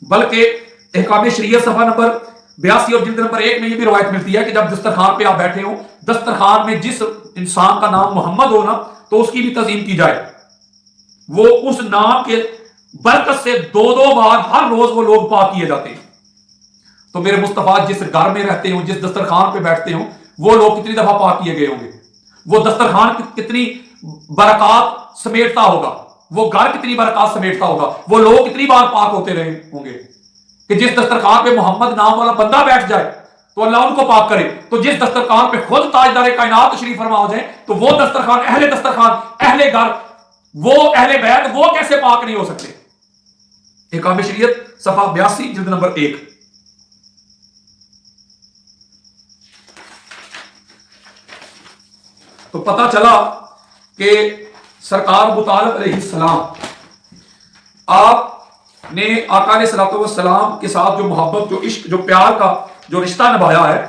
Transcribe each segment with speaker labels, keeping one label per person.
Speaker 1: بلکہ احکام شریعت صفحہ نمبر 82 اور جلد نمبر 1 میں یہ بھی روایت ملتی ہے کہ جب دسترخوان پہ آپ بیٹھے ہوں، دسترخوان میں جس انسان کا نام محمد ہو نا تو اس کی بھی تعظیم کی جائے، وہ اس نام کے برکت سے 2 بار ہر روز وہ لوگ پاک کیے جاتے ہیں۔ تو میرے مصطفیٰ جس گھر میں رہتے ہوں، جس دسترخوان پہ بیٹھتے ہوں، وہ لوگ کتنی دفعہ پاک کیے گئے ہوں گے، وہ دسترخوان کتنی برکات سمیٹتا ہوگا، وہ گھر کتنی برکات سمیٹتا ہوگا، وہ لوگ کتنی بار پاک ہوتے رہے ہوں گے کہ جس دسترخوان پہ محمد نام والا بندہ بیٹھ جائے تو اللہ ان کو پاک کرے، تو جس دسترخوان پہ خود تاجدار کائنات تشریف فرما ہو جائے تو وہ دسترخوان، اہل دسترخوان، اہل گھر، وہ اہل بیت، وہ کیسے پاک نہیں ہو سکتے؟ احکام شریعت صفحہ 82 جلد نمبر 1۔ تو پتہ چلا کہ سرکار ابو طالب علیہ السلام، آپ نے آقا علیہ الصلوۃ والسلام کے ساتھ جو محبت، جو عشق، جو پیار کا جو رشتہ نبھایا ہے،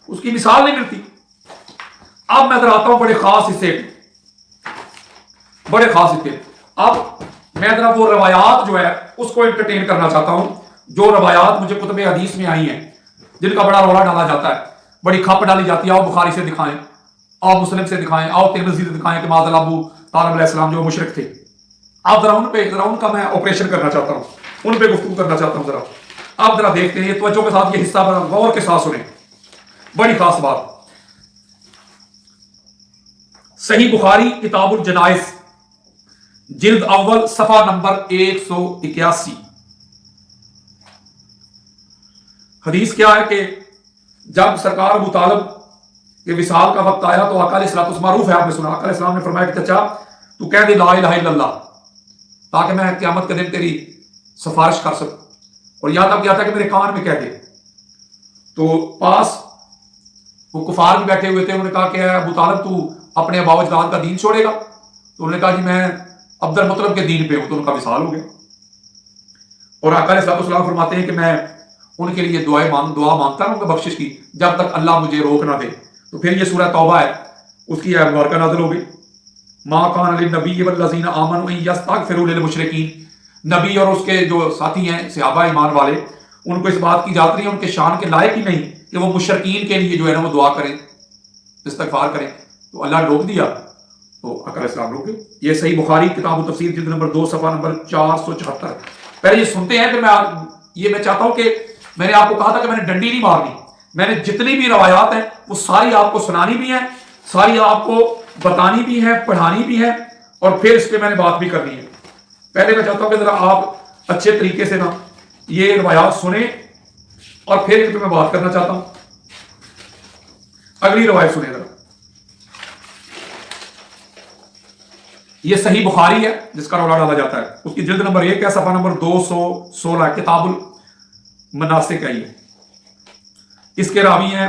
Speaker 1: اس کی مثال نہیں ملتی۔ اب میں ذرا آتا ہوں بڑے خاص حصے، بڑے خاص حصے۔ اب میں ذرا وہ روایات جو ہے اس کو انٹرٹین کرنا چاہتا ہوں، جو روایات مجھے کتب حدیث میں آئی ہیں، جن کا بڑا رولا ڈالا جاتا ہے، بڑی کھپ ڈالی جاتی ہے، آؤ بخاری سے دکھائیں، آؤ مسلم سے دکھائیں، آؤ ترمذی سے دکھائیں کہ معاذ اللہ ابو طالب علیہ السلام جو مشرک تھے۔ اب ذرا ان کا میں آپریشن کرنا چاہتا ہوں، ان پہ گفتگو کرنا چاہتا ہوں۔ ذرا آپ ذرا دیکھتے ہیں، توجہ کے ساتھ یہ حصہ بڑا غور کے ساتھ سنیں، بڑی خاص بات۔ صحیح بخاری کتاب الجنائز جلد اول صفحہ نمبر 181۔ حدیث کیا ہے کہ جب سرکار ابو طالب کے وصال کا وقت آیا تو آقا علیہ الصلوۃ والسلام، معروف ہے آپ نے سنا، آقا علیہ السلام نے فرمایا کہ چچا تو کہہ دے لا الہ الا اللہ تاکہ میں قیامت کے دن تیری سفارش کر سکوں، اور یہاں تک کیا تھا کہ میرے کان میں کہہ دے۔ تو پاس وہ کفار بھی بیٹھے ہوئے تھے، انہوں نے کہا کہ ابو طالب تو اپنے آبا و اجداد کا دین چھوڑے گا؟ تو انہوں نے کہا جی میں عبد المطلب کے دین پہ ہوں۔ تو ان کا وصال ہو گیا، اور آقا علیہ الصلوۃ والسلام فرماتے ہیں کہ میں ان کے لیے دعا مانگتا رہوں گا بخشش کی جب تک اللہ مجھے روک نہ دے۔ تو پھر یہ سورہ توبہ ہے، اس کی آیت مبارکہ نازل ہو گئی، ما کان للنبی والذین آمنوا ان یستغفروا للمشرکین۔ نبی اور اس کے جو ساتھی ہیں صحابہ ایمان والے، ان کو اس بات کی اجازت نہیں ہے، ان کے شان کے لائق ہی نہیں کہ وہ مشرکین کے لیے جو ہے نا وہ دعا کریں، استغفار کریں۔ تو اللہ روک دیا تو آقا علیہ السلام روک گئے۔ یہ صحیح بخاری کتاب التفسیر جلد نمبر 2 صفحہ نمبر 474۔ پہلے یہ سنتے ہیں، پھر میں چاہتا ہوں کہ میں نے آپ کو کہا تھا کہ میں نے ڈنڈی نہیں مارنی، میں نے جتنی بھی روایات ہیں وہ ساری آپ کو سنانی بھی ہیں، ساری آپ کو بتانی بھی ہیں، پڑھانی بھی ہیں، اور پھر اس پہ میں نے بات بھی کرنی ہے۔ پہلے میں چاہتا ہوں کہ ذرا آپ اچھے طریقے سے نا یہ روایات سنیں، اور پھر ان پہ میں بات کرنا چاہتا ہوں۔ اگلی روایت سنیں ذرا، یہ صحیح بخاری ہے جس کا رولا ڈالا جاتا ہے، اس کی جلد نمبر 1 ہے، صفحہ نمبر 216، کتاب المناسک ہے یہ۔ اس کے راوی ہیں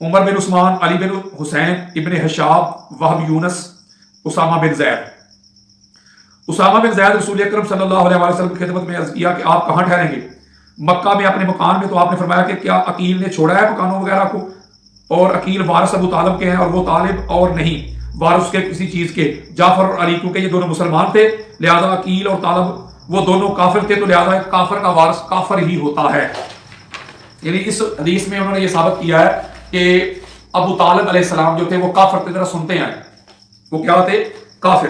Speaker 1: عمر بن عثمان، علی بن حسین، ابن حشاب، وہب یونس، اسامہ بن زید۔ اسامہ بن زید رسول اکرم صلی اللہ علیہ وسلم کی خدمت میں عرض کیا کہ آپ کہاں ٹھہریں گے؟ مکہ میں اپنے مکان میں۔ تو آپ نے فرمایا کہ کیا عقیل نے چھوڑا ہے مکانوں وغیرہ کو؟ اور عقیل وارث ابو طالب کے ہیں، اور وہ طالب اور نہیں وارث کے کسی چیز کے۔ جعفر اور علی کیونکہ یہ دونوں مسلمان تھے، لہذا عقیل اور طالب وہ دونوں کافر تھے، تو لہذا ایک کافر کا وارث کافر ہی ہوتا ہے۔ یعنی اس حدیث میں انہوں نے یہ ثابت کیا ہے کہ ابو طالب علیہ السلام جو تھے وہ کافر تھے۔ ذرا سنتے ہیں وہ کیا تھے؟ کافر۔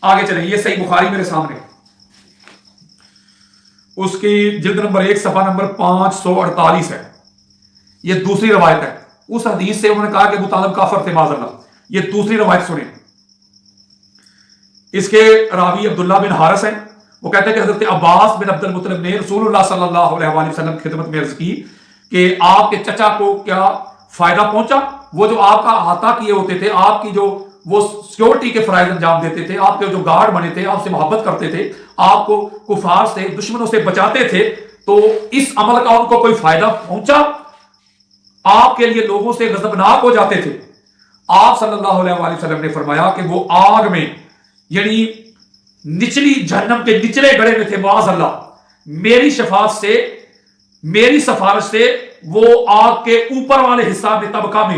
Speaker 1: آگے چلیں، یہ صحیح بخاری میرے سامنے، اس کی جلد نمبر 1 صفحہ نمبر 548 ہے۔ یہ دوسری روایت ہے، اس حدیث سے انہوں نے کہا کہ ابو طالب کافر تھے معاذ اللہ۔ یہ دوسری روایت سنیں، اس کے راوی عبداللہ بن حارث ہیں، وہ کہتے ہیں کہ حضرت عباس بن عبد المطلب نے رسول اللہ صلی اللہ علیہ وآلہ وسلم کی خدمت میں عرض کی کہ آپ کے چچا کو کیا فائدہ پہنچا؟ وہ جو آپ کا احاطہ کیے ہوتے تھے، آپ کی جو وہ سیکورٹی کے فرائض انجام دیتے تھے، آپ کے جو گارڈ بنے تھے، آپ سے محبت کرتے تھے، آپ کو کفار سے، دشمنوں سے بچاتے تھے، تو اس عمل کا ان کو کوئی فائدہ پہنچا؟ آپ کے لیے لوگوں سے غضبناک ہو جاتے تھے۔ آپ صلی اللہ علیہ وآلہ وسلم نے فرمایا کہ وہ آگ میں، یعنی نچلی جہنم کے نچلے گڑھے میں تھے معاذ اللہ، میری شفاعت سے، میری سفارش سے وہ آگ کے اوپر والے حصہ میں، طبقہ میں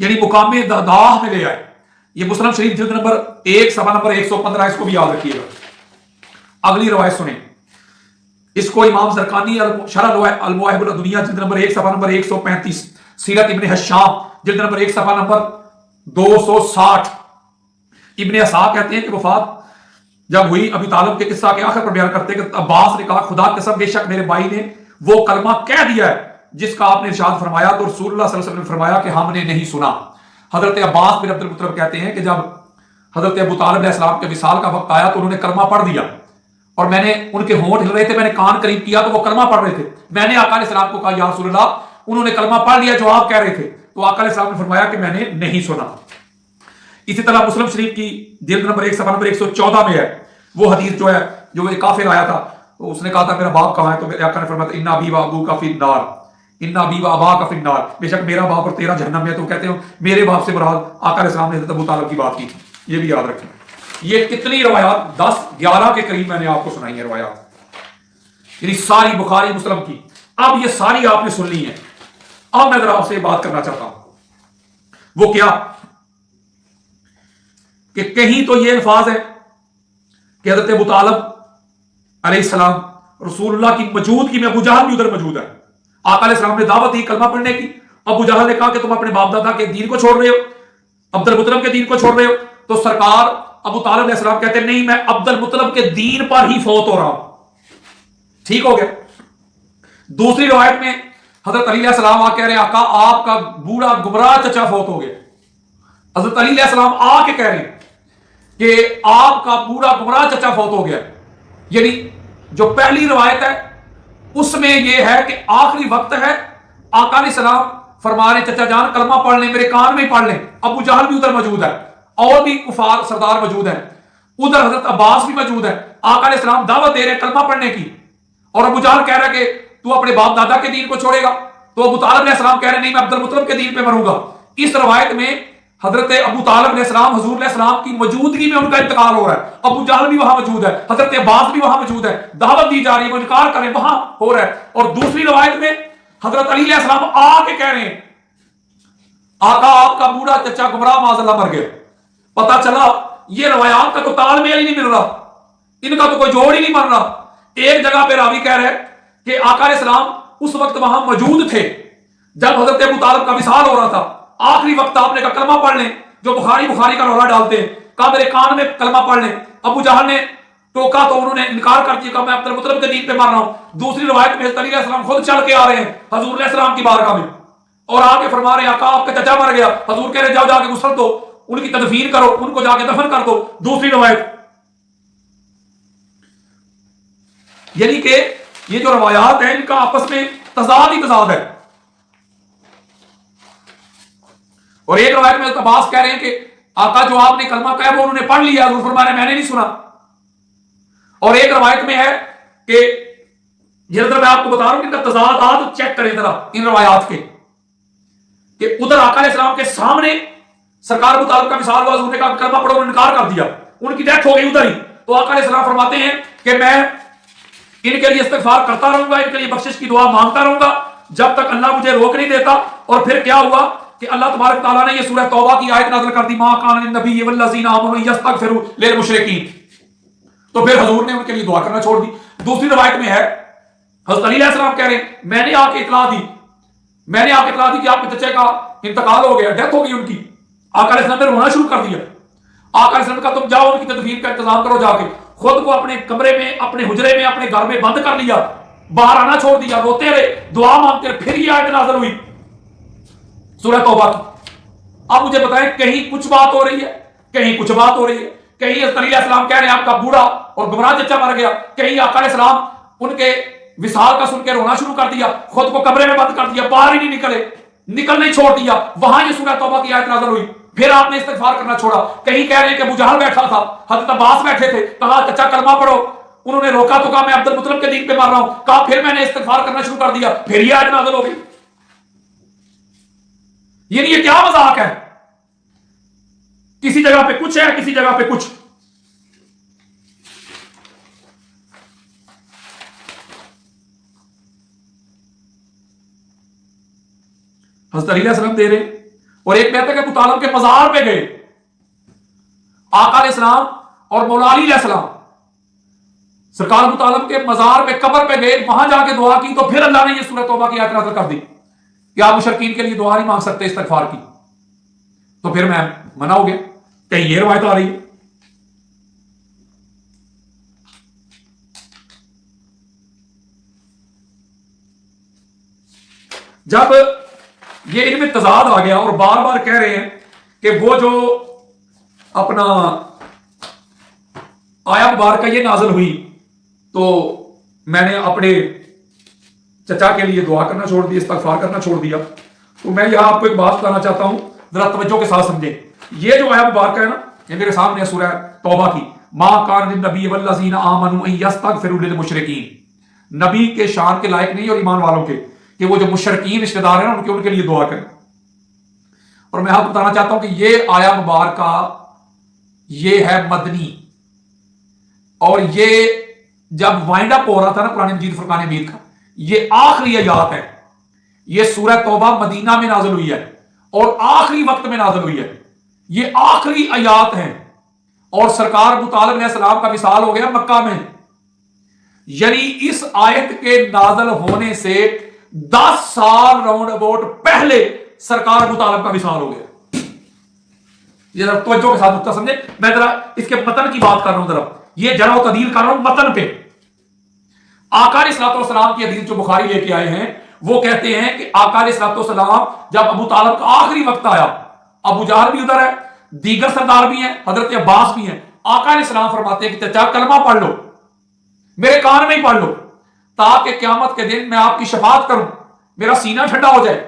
Speaker 1: یعنی مقام داہ میں لے آئے. یہ مسلم شریف جلد نمبر 1 صفحہ نمبر 115. اس کو بھی یاد رکھیے گا. اگلی روایت سنیں. اس کو امام زرقانی شرح المواہب الدنیا جلد نمبر 1 صفحہ نمبر 135، سیرت ابن حشام جلد نمبر 1 صفحہ نمبر 260. ابن اسحاق کہتے ہیں کہ وفات جب ہوئی ابی طالب کے قصہ کے آخر پر بیان کرتے کہ عباس نے کہا خدا کی قسم بے شک میرے بھائی نے وہ کلمہ کہہ دیا ہے جس کا آپ نے ارشاد فرمایا. تو رسول اللہ صلی اللہ علیہ وسلم نے فرمایا کہ ہم نے نہیں سنا. حضرت عباس بن عبد المطلب کہتے ہیں کہ جب حضرت ابو طالب علیہ السلام کے وصال کا وقت آیا تو انہوں نے کلمہ پڑھ دیا اور میں نے ان کے ہونٹ ہل رہے تھے، میں نے کان قریب کیا تو وہ کلمہ پڑھ رہے تھے. میں نے آقا علیہ السلام کو کہا یا رسول اللہ انہوں نے کلمہ پڑھ لیا جو آپ کہہ رہے تھے. تو آقا علیہ السلام نے فرمایا کہ میں نے نہیں سنا. اسی طرح مسلم شریف کی جلد نمبر 1 صفحہ نمبر 114 میں ہے وہ حدیث جو ہے جو ایک کافر آیا تھا تو اس نے کہا تھا میرا باپ کہاں ہے؟ تو میرے آقا نے فرمایا ان ابی و ابوک فی النار، ان ابی و اباک فی النار، بے شک میرا باپ اور تیرا جہنم میں ہے. تو کہتے ہیں میرے باپ سے مراد آقا علیہ السلام نے حضرت ابو طالب کی بات کی تھی. یہ بھی یاد رکھیں. یہ کتنی روایات 10-11 کے قریب میں نے آپ کو سنائی ہیں روایات، یعنی ساری بخاری مسلم کی. اب یہ ساری آپ نے سن لی ہیں. اب میں ذرا آپ سے بات کرنا چاہتا ہوں. وہ کیا کہ کہیں تو یہ الفاظ ہے کہ حضرت ابو طالب علیہ السلام رسول اللہ کی موجودگی میں ابو جہل بھی ادھر موجود ہے. آقا علیہ السلام نے دعوت دی کلمہ پڑھنے کی. ابو جہل نے کہا کہ تم اپنے باپ دادا کے دین کو چھوڑ رہے ہو، عبد المطلب کے دین کو چھوڑ رہے ہو. تو سرکار ابو طالب علیہ السلام کہتے ہیں نہیں میں عبد المطلب کے دین پر ہی فوت ہو رہا ہوں. ٹھیک ہو گیا. دوسری روایت میں حضرت علی علیہ السلام آ کہہ رہے ہیں آقا آپ کا بوڑھا گمراہ چچا فوت ہو گیا. حضرت علی علیہ السلام آ کے کہہ رہے ہیں کہ آپ کا بوڑھا گمراہ چچا فوت ہو گیا. یعنی جو پہلی روایت ہے اس میں یہ ہے کہ آخری وقت ہے، آقا علیہ السلام فرما رہے چچا جان کلمہ پڑھ لیں، میرے کان میں ہی پڑھ لیں. ابو جہل بھی ادھر موجود ہے اور بھی کفار سردار موجود ہیں. ادھر حضرت عباس بھی موجود ہے. آقا علیہ السلام دعوت دے رہے ہیں کلمہ پڑھنے کی اور ابو جہل کہہ رہا ہے کہ تو اپنے باپ دادا کے دین کو چھوڑے گا. تو ابو طالب علیہ السلام کہہ رہے ہیں نہیں میں عبد المطلب کے دین پہ مروں گا. اس روایت میں حضرت ابو طالب علیہ السلام حضور علیہ السلام کی موجودگی میں ان کا انتقال ہو رہا ہے. ابو جہل بھی وہاں موجود ہے، حضرت عباس بھی وہاں موجود ہے. دعوت دی جا رہی ہے، وہ انکار کریں وہاں ہو رہا ہے. اور دوسری روایت میں حضرت علی علیہ السلام آ کے کہہ رہے ہیں آقا آپ کا بوڑھا چچا گمراہ معاذ اللہ مر گیا. پتا چلا یہ روایات کا تو تال میل ہی نہیں مل رہا، ان کا تو کوئی جوڑ ہی نہیں بن رہا. ایک جگہ پہ راوی کہہ رہے کہ آقا علیہ السلام اس وقت وہاں موجود تھے جب حضرت ابو طالب کا وصال ہو رہا تھا. آخری وقت آپ نے کہا کلمہ پڑھ لیں، جو بخاری کا رولا ڈالتے ہیں. کہا میرے کان میں کلمہ پڑھ لیں. ابو جہل نے ٹوکا تو انہوں نے انکار کر دیا، کہا میں عبد المطلب کے دین پہ مر رہا ہوں. دوسری روایت میں حضرت علی علیہ السلام خود چل کے آ رہے ہیں حضور علیہ السلام کی بارگاہ میں اور آ کے فرما رہے ہیں آقا آپ کا چچا مر گیا. حضور کہہ رہے جاؤ جا کے غسل دو، ان کی تدفین کرو، ان کو جا کے دفن کر دو. دوسری روایت یعنی کہ یہ جو روایات ہیں ان کا آپس میں تضاد ہی تضاد ہے. اور ایک روایت میں عباس کہہ رہے ہیں کہ آقا جو آپ نے کلمہ کہا وہ انہوں نے پڑھ لیا، حضور فرما رہے ہیں میں نے نہیں سنا. اور ایک روایت میں ہے کہ یہ ذرا میں آپ کو بتا رہا ہوں کہ ان کا تضادات چیک کریں ذرا ان روایات کے کہ ادھر آقا علیہ السلام کے سامنے سرکار ابو طالب کا وصال ہوا، حضور نے کہا کلمہ پڑھو، انہوں نے انکار کر دیا، ان کی ڈیتھ ہو گئی ادھر ہی. تو آقا علیہ السلام فرماتے ہیں کہ میں ان کے لیے استغفار کرتا رہوں گا، ان کے لیے بخشش کی دعا مانگتا رہوں گا جب تک اللہ مجھے روک نہیں دیتا. اور پھر کیا ہوا کہ اللہ تبارک تعالیٰ نے یہ سورہ توبہ کی آیت نازل کر دی ما کان للنبی والذین آمنوا یستغفروا للمشرکین. تو پھر حضور نے ان کے لیے دعا کرنا چھوڑ دی. دوسری روایت میں ہے حضرت علی علیہ السلام کہہ رہے ہیں میں نے آ کے اطلاع دی کہ آپ کے چچے کا انتقال ہو گیا، ڈیتھ ہو گئی ان کی. آقا علیہ السلام نے رونا شروع کر دیا. آقا علیہ السلام کا تم جاؤ ان کی تدفین کا انتظام کرو جا کے. خود کو اپنے کمرے میں، اپنے حجرے میں، اپنے گھر میں بند کر لیا، باہر آنا چھوڑ دیا، روتے رہے، دعا مانگتے رہے. پھر یہ آیت نازل ہوئی سورہ توبہ کی. اب مجھے بتائیں کہیں کچھ بات ہو رہی ہے، کہیں کچھ بات ہو رہی ہے. کہیں حضرت علیہ السلام کہہ رہے ہیں آپ کا بوڑھا اور گمراہ چچا مر گیا، کہیں آقا علیہ السلام ان کے وصال کا سن کے رونا شروع کر دیا، خود کو کمرے میں بند کر دیا، باہر ہی نہیں نکلنے ہی چھوڑ دیا. وہاں یہ سورہ توبہ کی آیت نازل ہوئی. پھر آپ نے استغفار کرنا چھوڑا. کہیں کہہ رہے ہیں کہ ابو جہل بیٹھا تھا، حضرت عباس بیٹھے تھے، کہا چچا کلمہ پڑھو، انہوں نے روکا تو کہا میں عبد المطلب کے دین پہ مر رہا ہوں. کہا پھر میں نے استغفار کرنا شروع کر دیا، پھر یہ آیت نازل ہو گئی. یعنی یہ کیا مذاق ہے؟ کسی جگہ پہ کچھ ہے، کسی جگہ پہ کچھ. حضرت علی علیہ السلام دے رہے اور ایک کہتے ہیں کہ ابو طالب کے مزار پہ گئے آقا علیہ السلام اور مولا علی علیہ السلام، سرکار ابو طالب کے مزار پہ قبر پہ گئے، وہاں جا کے دعا کی تو پھر اللہ نے یہ سورہ توبہ کی آیت نازل کر دی کہ آپ مشرکین کے لیے دعا نہیں مانگ سکتے استغفار کی. تو پھر میں منع ہو گیا. کہیں یہ روایت آ رہی ہے. جب یہ ان میں تضاد آ گیا اور بار بار کہہ رہے ہیں کہ وہ جو اپنا آیا مبارکہ یہ نازل ہوئی تو میں نے اپنے چچا کے لیے دعا کرنا چھوڑ دیا، استغفار کرنا چھوڑ دیا. تو میں یہاں آپ کو ایک بات بتانا چاہتا ہوں، ذرا توجہ کے ساتھ سمجھیں. یہ جو آیا مبارکہ ہے نا، یہ میرے سامنے سورہ توبہ کی، ما کان للنبی والذین آمنوا ان یستغفروا للمشرکین، نبی کے شان کے لائق نہیں اور ایمان والوں کے کہ وہ جو مشرکین رشتہ دار ہیں ان کے لیے دعا کریں. اور میں آپ کو بتانا چاہتا ہوں کہ یہ آیا مبارکہ یہ ہے مدنی، اور یہ جب وائنڈ اپ ہو رہا تھا نا قرآن مجید فرقان حمید کا، یہ آخری آیات ہے. یہ سورہ توبہ مدینہ میں نازل ہوئی ہے اور آخری وقت میں نازل ہوئی ہے. یہ آخری آیات ہیں اور سرکار ابو طالب علیہ السلام کا وصال ہو گیا مکہ میں. یعنی اس آیت کے نازل ہونے سے 10 سال راؤنڈ اباؤٹ پہلے سرکار ابو طالب کا وصال ہو گیا. یہ ذرا توجہ کے ساتھ نقطہ سمجھے. میں ذرا اس کے متن کی بات کر رہا ہوں، ذرا یہ جرح و تعدیل کر رہا ہوں متن پہ. آقا علیہ الصلوۃ والسلام کی حدیث جو بخاری لے کے آئے ہیں وہ کہتے ہیں کہ آقا علیہ الصلوۃ والسلام جب ابو طالب کا آخری وقت آیا، ابو جہل بھی ادھر ہے، دیگر سردار بھی ہیں، حضرت عباس بھی ہیں. آقا علیہ السلام فرماتے ہیں کہ چچا کلمہ پڑھ لو، میرے کان میں ہی پڑھ لو تاکہ قیامت کے دن میں آپ کی شفاعت کروں، میرا سینہ ٹھنڈا ہو جائے.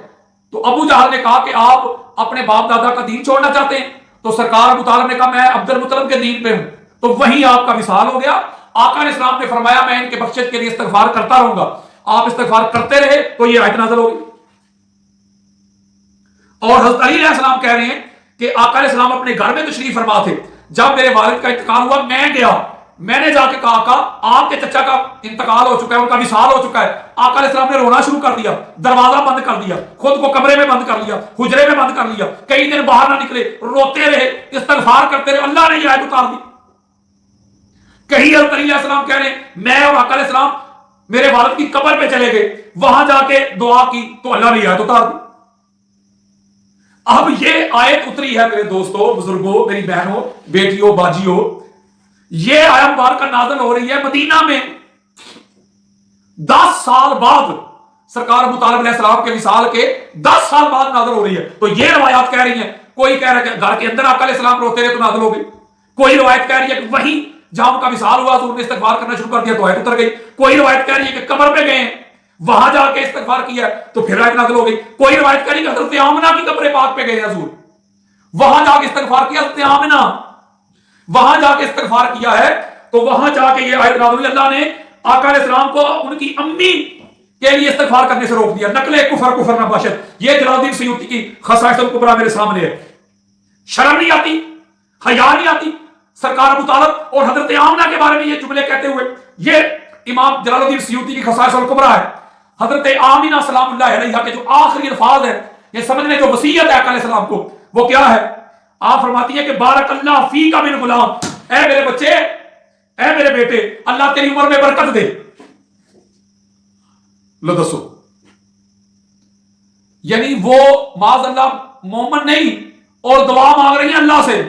Speaker 1: تو ابو جہل نے کہا کہ آپ اپنے باپ دادا کا دین چھوڑنا چاہتے ہیں؟ تو سرکار ابو طالب نے کہا میں عبد المطلب کے دین پہ ہوں. تو وہیں آپ کا وصال ہو گیا. آقا علیہ السلام نے فرمایا میں ان کے بخشش کے لیے استغفار کرتا رہوں گا. آپ استغفار کرتے رہے تو یہ آیت نازل ہوگی. اور حضرت علی علیہ السلام کہہ رہے ہیں کہ آقا علیہ السلام اپنے گھر میں تشریف فرما تھے. جب میرے والد کا انتقال ہوا میں گیا، میں نے جا کے کہا آقا آپ کے چچا کا انتقال ہو چکا ہے، ان کا وصال ہو چکا ہے. آقا علیہ السلام نے رونا شروع کر دیا، دروازہ بند کر دیا، خود کو کمرے میں بند کر لیا، حجرے میں بند کر لیا، کئی دن باہر نہ نکلے، روتے رہے، استغفار کرتے رہے. اللہ نے یہ آیت اتار دی. کہیں حضرت علی علیہ السلام کہہ رہے ہیں میں اور آقا علیہ السلام میرے والد کی قبر پہ چلے گئے، وہاں جا کے دعا کی تو اللہ نے یہ آیت اتار دی. اب یہ آیت اتری ہے میرے دوستوں، بزرگوں، میری بہنوں، بیٹیوں، باجیوں. یہ آیت مبارکہ نازل ہو رہی ہے مدینہ میں 10 سال بعد، سرکار ابو طالب علیہ السلام کے وصال کے 10 سال بعد نازل ہو رہی ہے. تو یہ روایات کہہ رہی ہیں، کوئی کہہ رہا ہے کہ گھر کے اندر آقا علیہ السلام روتے رہے تو نازل ہو گئی. کوئی روایت کہہ رہی ہے کہ وہیں جہاں ان کا وصال ہوا تو انہوں نے استغفار کرنا شروع کر دیا تو آیت اتر گئی. کوئی روایت کہہ رہی ہے کہ قبر پہ گئے ہیں، وہاں جا کے استغفار کیا تو پھر آیت نازل ہو گئی. کوئی روایت کہہ رہی ہے کہ حضرت آمنہ کی قبر پاک پہ گئے حضور، وہاں جا کے استغفار کیا، حضرت آمنہ وہاں جا کے استغفار کیا ہے تو وہاں جا کے یہ آیت نازل ہوئی. اللہ نے آقا علیہ السلام کو ان کی امی کے لیے استغفار کرنے سے روک دیا. نقل کفر کفر نہ باشد، یہ جلال الدین سیوطی کی خصائص الکبریٰ میرے سامنے ہے. شرم نہیں آتی، حیا نہیں آتی سرکار ابو طالب اور حضرت آمنہ کے بارے میں یہ جملے کہتے ہوئے. یہ امام جلال الدین سیوطی کی خصائص الکبریٰ ہے. حضرت آمنہ سلام اللہ علیہا کے جو آخری الفاظ ہیں، یہ سمجھنے جو وصیت ہے آقا علیہ السلام کو، وہ کیا ہے؟ آپ فرماتی ہے کہ بارک اللہ فیک من غلام، اے میرے بچے، اے میرے بیٹے، اللہ تیری عمر میں برکت دے. لو دسو، یعنی وہ معاذ اللہ مومن نہیں اور دعا مانگ رہی ہیں اللہ سے،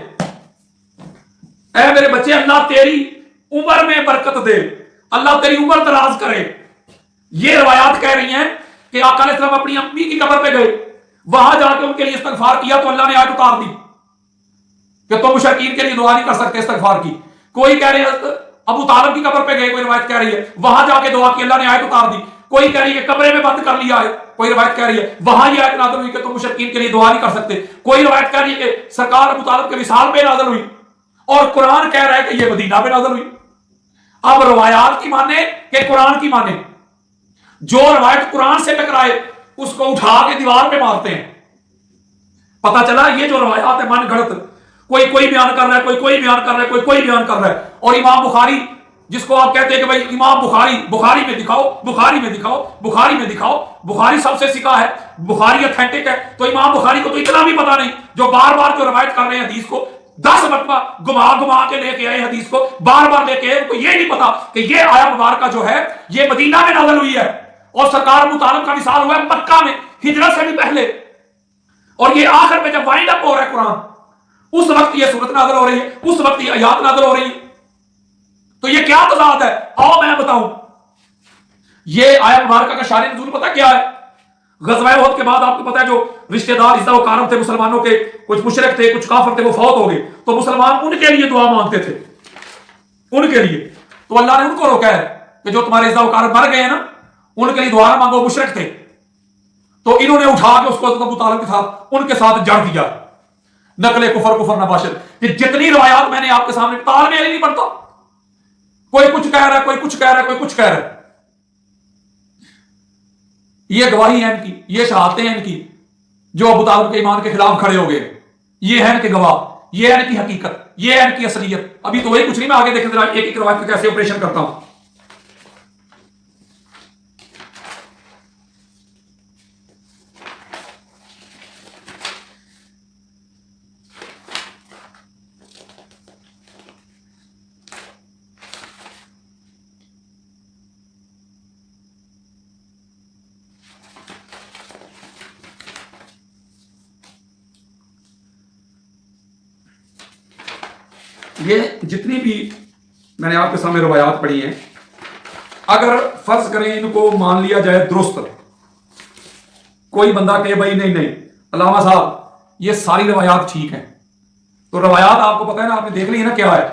Speaker 1: اے میرے بچے اللہ تیری عمر میں برکت دے، اللہ تیری عمر دراز کرے. یہ روایات کہہ رہی ہیں کہ آقا علیہ السلام اپنی امی کی قبر پہ گئے، وہاں جا کے ان کے لیے استغفار کیا تو اللہ نے آیت اتار دی کہ تم مشرکین کے لیے دعا نہیں کر سکتے استغفار کی. کوئی کہہ رہے ہیں ابو طالب کی قبر پہ گئے، کوئی روایت کہہ رہی ہے وہاں جا کے دعا کی، اللہ نے آیت اتار دی. کوئی کہہ رہی ہے کمرے میں بند کر لیا ہے، کوئی روایت کہہ رہی ہے وہاں یہ آیت نازل ہوئی کہ تم مشرکین کے لیے دعا نہیں کر سکتے. کوئی روایت کہہ رہی ہے کہ سرکار ابو طالب کے وصال پہ نازل ہوئی، اور قرآن کہہ رہا ہے کہ یہ مدینہ پہ نازل ہوئی. اب روایات کی مانے کہ قرآن کی مانے؟ جو روایت قرآن سے ٹکرائے اس کو اٹھا کے دیوار پہ مارتے ہیں. پتا چلا یہ جو روایات ہے من گھڑت، کوئی بیان کر رہا ہے، کوئی بیان کر رہا ہے، کوئی بیان کر رہا ہے. اور امام بخاری جس کو آپ کہتے ہیں کہ بھائی امام بخاری میں دکھاؤ، بخاری میں دکھاؤ، بخاری میں دکھاؤ، بخاری سب سے سکھا ہے، بخاری اتھینٹک ہے، تو امام بخاری کو تو اتنا بھی پتا نہیں، جو بار بار جو روایت کر رہے ہیں حدیث کو 10 مرتبہ گما کے لے کے آئے حدیث کو، بار بار لے کے آئے، ان کو یہ نہیں پتا کہ یہ آیت مبارکہ جو ہے یہ مدینہ میں نازل ہوئی ہے اور سرکار ابو طالب کا وصال ہوا ہے مکہ میں ہجرت سے بھی پہلے، اور یہ آخر میں جب وائنڈ اپ ہو رہا ہے قرآن اس وقت یہ صورت نازل ہو رہی ہے، اس وقت یہ آیات نازل ہو رہی ہے. تو یہ کیا تضاد ہے؟ آؤ میں بتاؤں. یہ آیت مبارکہ کا شان نزول پتہ کیا ہے؟ غزوہ احد کے بعد آپ کو پتا ہے جو رشتہ دار عزا و کارم تھے مسلمانوں کے، کچھ مشرک تھے کچھ کافر تھے، وہ فوت ہو گئے، تو مسلمان ان کے لیے دعا مانگتے تھے، ان کے لیے. تو اللہ نے ان کو روکا ہے کہ جو تمہارے عزا و کارم مر گئے ہیں نا ان کے لیے دعا نہ مانگو، مشرک تھے. تو انہوں نے اٹھا کے اس کو حضرت ابو طالب کے ساتھ ان کے ساتھ جڑ دیا. نقل کفر نباشر. کہ جتنی روایات میں نے آپ کے سامنے، طالب علم نہیں پڑھتا، کوئی کچھ کہہ رہا ہے، کوئی کچھ کہہ رہا ہے، کوئی کچھ کہہ رہا ہے. یہ گواہی ہے ان کی، یہ شہادتیں ہیں ان کی جو ابو طالب کے ایمان کے خلاف کھڑے ہو گئے. یہ ہے ان کے گواہ، یہ ہے ان کی حقیقت، یہ ہے ان کی اصلیت. ابھی تو وہی کچھ نہیں، میں آگے دیکھیں ذرا ایک ایک روایت کیسے آپریشن کرتا ہوں. یہ جتنی بھی میں نے آپ کے سامنے روایات پڑھی ہیں، اگر فرض کریں ان کو مان لیا جائے درست، کوئی بندہ کہے بھائی نہیں علامہ صاحب یہ ساری روایات ٹھیک ہیں، تو روایات آپ کو پتہ ہے نا، آپ نے دیکھ لی ہے نا کیا ہے.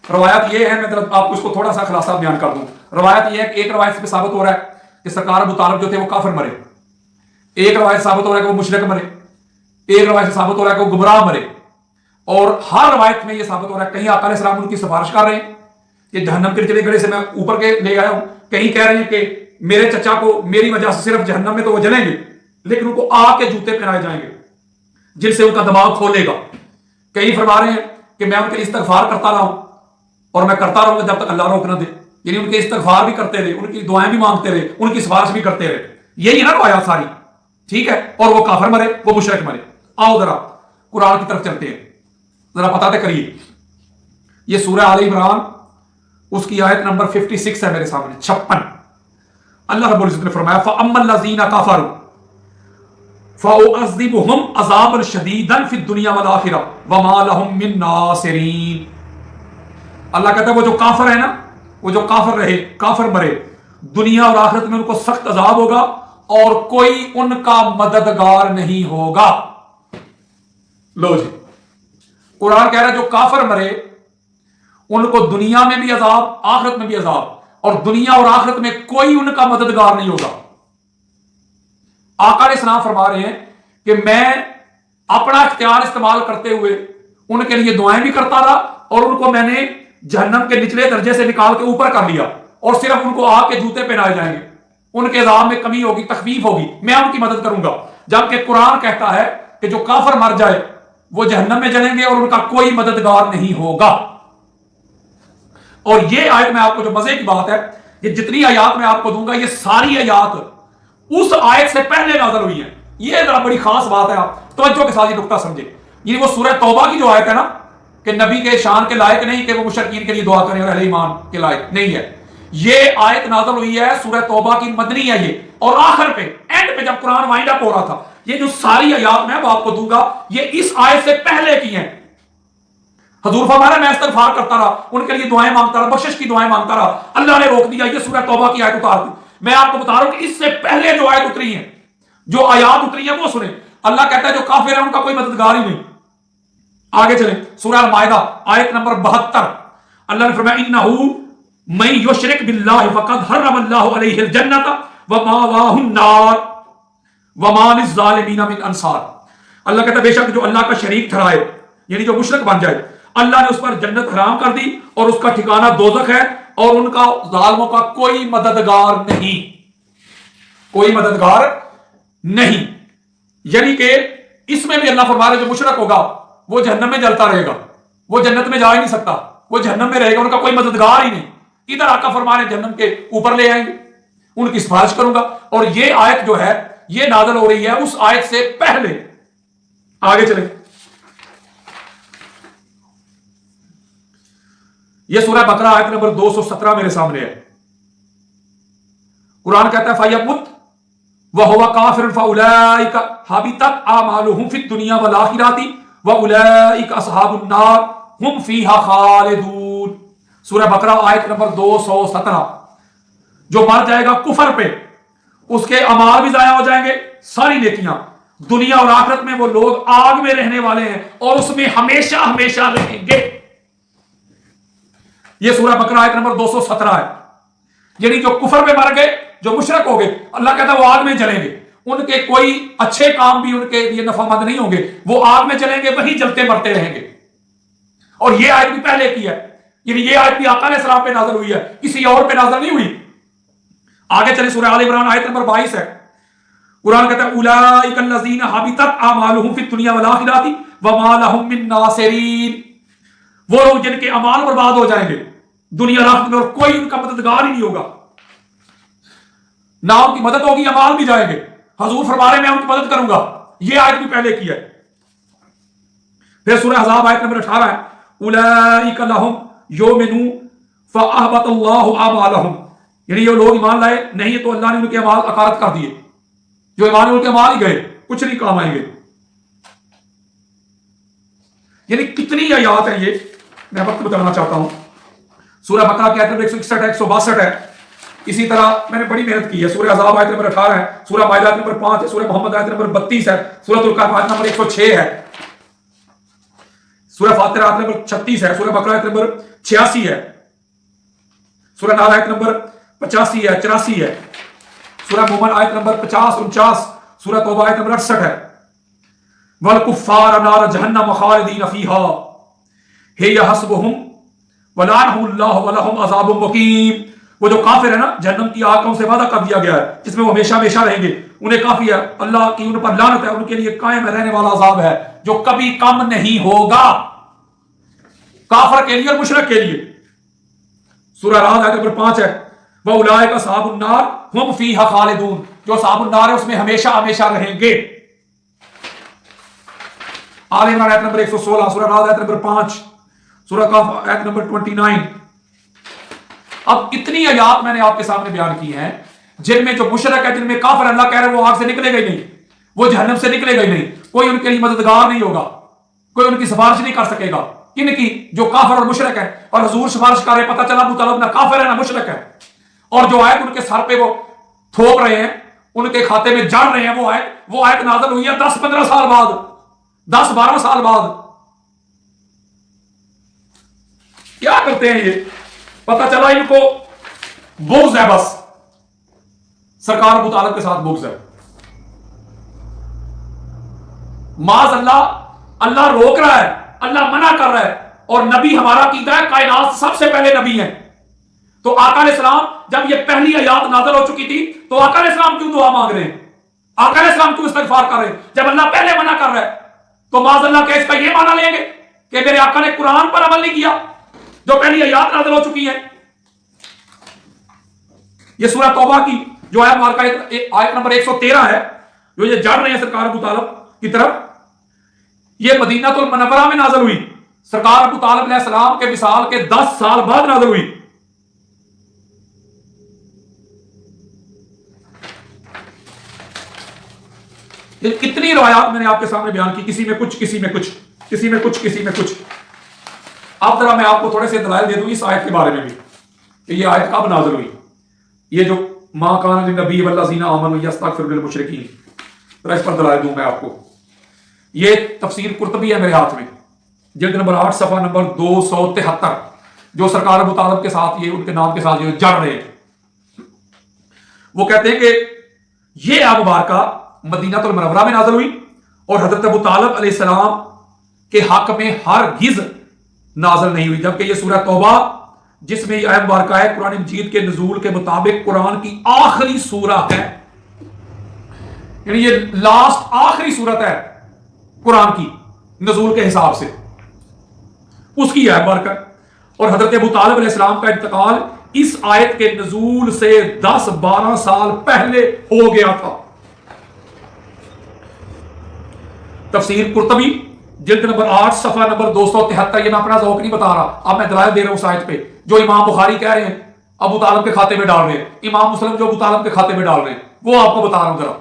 Speaker 1: روایت یہ ہے، میں آپ کو اس کو تھوڑا سا خلاصہ بیان کر دوں. روایت یہ ہے کہ ایک روایت سے ثابت ہو رہا ہے کہ سرکار ابو طالب جو تھے وہ کافر مرے، ایک روایت ثابت ہو رہا ہے کہ وہ مشرک مرے، ایک روایت سے ثابت ہو رہا ہے کہ وہ گمراہ مرے. اور ہر روایت میں یہ ثابت ہو رہا ہے کہیں آقا علیہ السلام ان کی سفارش کر رہے ہیں کہ جہنم کے نچلے گڑھے سے میں اوپر کے لے آیا ہوں، کہیں کہہ رہے ہیں کہ میرے چچا کو میری وجہ سے صرف جہنم میں تو وہ جلیں گے لیکن ان کو آگ کے جوتے پہنائے جائیں گے جن سے ان کا دماغ کھولے گا. کہیں فرما رہے ہیں کہ میں ان کے استغفار کرتا رہا ہوں اور میں کرتا رہوں گا جب تک اللہ روک نہ دے، یعنی ان کے استغفار بھی کرتے رہے، ان کی دعائیں بھی مانگتے رہے، ان کی سفارش بھی کرتے رہے. یہی ہے نا روایات ساری، ٹھیک ہے. اور وہ کافر مرے، وہ مشرک مرے. آؤ ذرا قرآن کی طرف چلتے ہیں، ذرا پتہ کریے. یہ سورہ آل عمران اس کی آیت نمبر 56 ہے میرے سامنے، 56. اللہ رب العزت نے فرمایا فَأَمَّا الَّذِينَ كَفَرُوا فَأُعَذِّبُهُمْ عَذَابًا شَدِيدًا فِي الدُّنْيَا وَالْآخِرَةِ وَمَا لَهُم مِّن نَاصِرِينَ. اللہ کہتا ہے وہ جو کافر ہے نا، وہ جو کافر رہے، کافر مرے، دنیا اور آخرت میں ان کو سخت عذاب ہوگا اور کوئی ان کا مددگار نہیں ہوگا. لو جی، قرآن کہہ رہا ہے جو کافر مرے ان کو دنیا میں بھی عذاب، آخرت میں بھی عذاب، اور دنیا اور آخرت میں کوئی ان کا مددگار نہیں ہوگا. آقا علیہ السلام فرما رہے ہیں کہ میں اپنا اختیار استعمال کرتے ہوئے ان کے لیے دعائیں بھی کرتا رہا اور ان کو میں نے جہنم کے نچلے درجے سے نکال کے اوپر کر لیا اور صرف ان کو آگ کے جوتے پہنائے جائیں گے. ان کے عذاب میں کمی ہوگی، تخفیف ہوگی، میں ان کی مدد کروں گا. جبکہ قرآن کہتا ہے کہ جو کافر مر جائے وہ جہنم میں جلیں گے اور ان کا کوئی مددگار نہیں ہوگا. اور یہ آیت میں آپ کو جو مزے کی بات ہے، یہ جتنی آیات میں آپ کو دوں گا یہ ساری آیات اس آیت سے پہلے نازل ہوئی ہیں. یہ ذرا بڑی خاص بات ہے، آپ توجہ کے ساتھ یہ نقطہ سمجھیں. یہ وہ سورہ توبہ کی جو آیت ہے نا کہ نبی کے شان کے لائق نہیں کہ وہ مشرکین کے لیے دعا کریں اور اہل ایمان کے لائق نہیں ہے، یہ آیت نازل ہوئی ہے سورہ توبہ کی، مدنی ہے یہ. اور آخر پہ اینڈ پہ جب قرآن وائنڈ اپ ہو رہا تھا، یہ جو ساری آیات میں اب آپ کو دوں گا یہ اس آیت سے پہلے کی ہیں. حضور فرما رہے میں استغفار کرتا رہا، ان کے لیے دعائیں مانگتا رہا، بخشش کی دعائیں مانگتا رہا، اللہ نے روک دیا. یہ سورہ توبہ کی آیت اتار دی. میں آپ کو بتا رہا ہوں کہ اس سے پہلے جو آیت اتری ہیں، جو آیات اتری ہیں وہ سنیں. اللہ کہتا ہے جو کافر ہیں ان کا کوئی مددگار ہی نہیں. آگے چلیں سورہ المائدہ آیت نمبر 72. اللہ نے فرمایا انہ من یشرک باللہ فقد حرم اللہ علیہ الجنۃ ومأواہ النار وما للظالمین من انصار. اللہ کہتا ہے بے شک جو اللہ کا شریک ٹھہرائے، یعنی جو مشرک بن جائے، اللہ نے اس پر جنت حرام کر دی اور اس کا ٹھکانہ دوزخ ہے اور ان کا ظالموں کا کوئی مددگار نہیں، کوئی مددگار نہیں. یعنی کہ اس میں بھی اللہ فرما رہے جو مشرک ہوگا وہ جہنم میں جلتا رہے گا، وہ جنت میں جا ہی نہیں سکتا، وہ جہنم میں رہے گا، ان کا کوئی مددگار ہی نہیں. ادھر آقا فرما رہے ہیں جہنم کے اوپر لے آئیں گے، ان کی سفارش کروں گا. اور یہ آیت جو ہے یہ نازل ہو رہی ہے اس آیت سے پہلے. آگے چلیں، یہ سورہ بقرہ آیت نمبر 217 میرے سامنے ہے. قرآن کہتا ہے فَيَمُتْ وَهُوَ كَافِرٌ فَأُولَٰئِكَ حَبِطَتْ أَعْمَالُهُمْ فِي الدُّنْيَا وَالْآخِرَةِ وَأُولَٰئِكَ أَصْحَابُ النَّارِ هُمْ فِيهَا خَالِدُونَ. سورہ بقرہ آیت نمبر 217. جو مر جائے گا کفر پہ اس کے اعمال بھی ضائع ہو جائیں گے، ساری نیکیاں. دنیا اور آخرت میں وہ لوگ آگ میں رہنے والے ہیں اور اس میں ہمیشہ ہمیشہ رہیں گے. یہ سورہ بقرہ آیت نمبر 217 ہے. یعنی جو کفر پہ مر گئے، جو مشرک ہو گئے، اللہ کہتا ہے وہ آگ میں جلیں گے. ان کے کوئی اچھے کام بھی ان کے لیے نفع مند نہیں ہوں گے، وہ آگ میں چلیں گے، وہی جلتے مرتے رہیں گے. اور یہ آیت بھی پہلے کی ہے، یعنی یہ آیت بھی آقا علیہ السلام پہ نازل ہوئی ہے، کسی اور پہ نازل نہیں ہوئی. آگے چلیں، سورہ آل عمران آیت نمبر 22 ہے. قرآن کہتا ہے اولئک الذین حبطت اعمالهم فی الدنیا والآخرۃ وما لهم من ناصرین. وہ لوگ جن کے اعمال برباد ہو جائیں گے دنیا اور آخرت میں، اور کوئی ان کا مددگار ہی نہیں ہوگا. نہ ان کی مدد ہوگی، اعمال بھی جائیں گے. حضور فرما رہے ہیں میں ان کی مدد کروں گا. یہ آیت بھی پہلے کی ہے. پھر سورہ احزاب آیت نمبر 18 ہے اولئک لہم یؤمنون فاحبط اللہ اعمالهم. یعنی یہ لوگ ایمان لائے نہیں تو اللہ نے ان کے اعمال اکارت کر دیے. جو ایمان ان کے اعمال ہی گئے، کچھ نہیں کام آئیں گے. یعنی کتنی آیات ہیں، یہ میں وقت بتانا چاہتا ہوں. سورہ بقرہ کی آیت نمبر 161 ہے، 162 ہے. اسی طرح میں نے بڑی محنت کی ہے. سورہ احزاب آیت نمبر 18 ہے، سورہ مائدہ آیت نمبر 5 ہے، سورہ محمد آیت نمبر 32 ہے، سورۃ الکہف آیت نمبر 106 ہے، سورہ فاطر آیت نمبر 36 ہے، سورہ بقرہ آیت نمبر 86 ہے، سورہ نحل آیت نمبر 85 ہے، 84 ہے، سورہ مومن آیت نمبر 50 49، سورہ توبہ آیت نمبر 68 ہے. وَالْكُفَّارَ نَارَ جَهَنَّمَ خَالِدِينَ فِيهَا هِيَ حَسْبُهُمْ وَلَعَنَهُمُ اللَّهُ وَلَهُمْ عَذَابٌ مُقِيمٌ. وہ جو کافر ہے نا، جہنم کی آگ کا ان سے وعدہ کر دیا گیا ہے جس میں وہ ہمیشہ ہمیشہ رہیں گے. انہیں کافی ہے، اللہ کی ان پر لعنت ہے، ان کے لیے قائم رہنے والا عذاب ہے جو کبھی کم نہیں ہوگا، کافر کے لیے اور مشرک کے لیے. سورہ رعد آیت نمبر 5 ہے وَأُولَٰئِكَ أَصْحَابُ النَّارِ هُمْ فِيهَا خَالِدُونَ. جو اصحاب النار ہے اس میں ہمیشہ ہمیشہ رہیں گے. آل عمران آیت نمبر 116، سورہ رعد آیت نمبر 5، سورہ کہف آیت نمبر 29. اب اتنی آیات میں نے آپ کے سامنے بیان کی ہیں جن میں جو مشرک ہے، جن میں کافر، اللہ کہہ رہے ہیں وہ آگ سے نکلے گا ہی نہیں، وہ جہنم سے نکلے گا ہی نہیں، کوئی ان کے لیے مددگار نہیں ہوگا، کوئی ان کی سفارش نہیں کر سکے گا. کن کی؟ جو کافر اور مشرک ہے. اور حضور سفارش کر رہے، پتہ چلا ابو طالب نہ کافر ہے نہ مشرک ہے. اور جو آیت ان کے سر پہ وہ تھوپ رہے ہیں، ان کے کھاتے میں جڑ رہے ہیں، وہ آیت نازل ہوئی ہے 10-15 سال بعد، 10-12 سال بعد. کیا کرتے ہیں یہ؟ پتہ چلا ان کو بغض ہے، بس سرکار ابو طالب کے ساتھ بغض ہے. معاذ اللہ روک رہا ہے، اللہ منع کر رہا ہے. اور نبی ہمارا عقیدہ ہے کائنات سب سے پہلے نبی ہیں. تو آقا علیہ السلام جب یہ پہلی آیات نازل ہو چکی تھی تو آقا علیہ السلام کیوں دعا مانگ رہے ہیں؟ آقا علیہ السلام کیوں استغفار کر رہے ہیں جب اللہ پہلے منع کر رہا ہے؟ تو معاذ اللہ کہ اس کا یہ معنی لیں گے کہ میرے آقا نے قرآن پر عمل نہیں کیا جو پہلی آیات نازل ہو چکی ہیں؟ یہ سورہ توبہ کی جو آیت مبارکہ آیت نمبر 113 ہے، جو یہ جڑ رہے ہیں سرکار ابو طالب کی طرف، یہ مدینہ المنورہ میں نازل ہوئی. سرکار ابو طالب علیہ السلام کے وصال کے 10 سال بعد نازل ہوئی. یہ کتنی روایات میں نے آپ کے سامنے بیان کی، کسی میں کچھ، کسی میں کچھ، کسی میں کچھ، کسی میں کچھ. اب ذرا میں آپ کو تھوڑے سے دلائل دے دوں اس آیت کے بارے میں بھی کہ یہ آیت کب نازل ہوئی. یہ جو ما کان للنبی والذین آمنوا یستغفروا للمشرکین، ذرا اس پر دلائل دوں میں آپ کو. یہ تفسیر قرطبی ہے میرے ہاتھ میں، جلد نمبر 8 صفحہ نمبر 273، جو سرکار ابو طالب کے ساتھ یہ ان کے نام کے ساتھ جو جڑ رہے ہیں. وہ کہتے ہیں کہ یہ آیت مبارکہ مدینہ المنورہ میں نازل ہوئی اور حضرت ابو طالب علیہ السلام کے حق میں ہرگز نازل نہیں ہوئی، جبکہ یہ سورہ توبہ جس میں یہ آیت مبارکہ ہے قرآن مجید کے نزول کے مطابق قرآن کی آخری سورہ ہے، یعنی یہ لاسٹ آخری سورت ہے قرآن کی نزول کے حساب سے، اس کی آیت مبارکہ. اور حضرت ابو طالب علیہ السلام کا انتقال اس آیت کے نزول سے 10-12 سال پہلے ہو گیا تھا۔ تفسیر قرطبی جلد نمبر 8 صفحہ نمبر 273۔ یہ میں اپنا ذوق نہیں بتا رہا، اب میں دلائل دے رہا ہوں اس آیت پہ جو امام بخاری کہہ رہے ہیں ابو طالب کے کھاتے میں ڈال رہے ہیں، امام مسلم جو ابو طالب کے کھاتے میں ڈال رہے ہیں، وہ آپ کو بتا رہا ہوں ذرا۔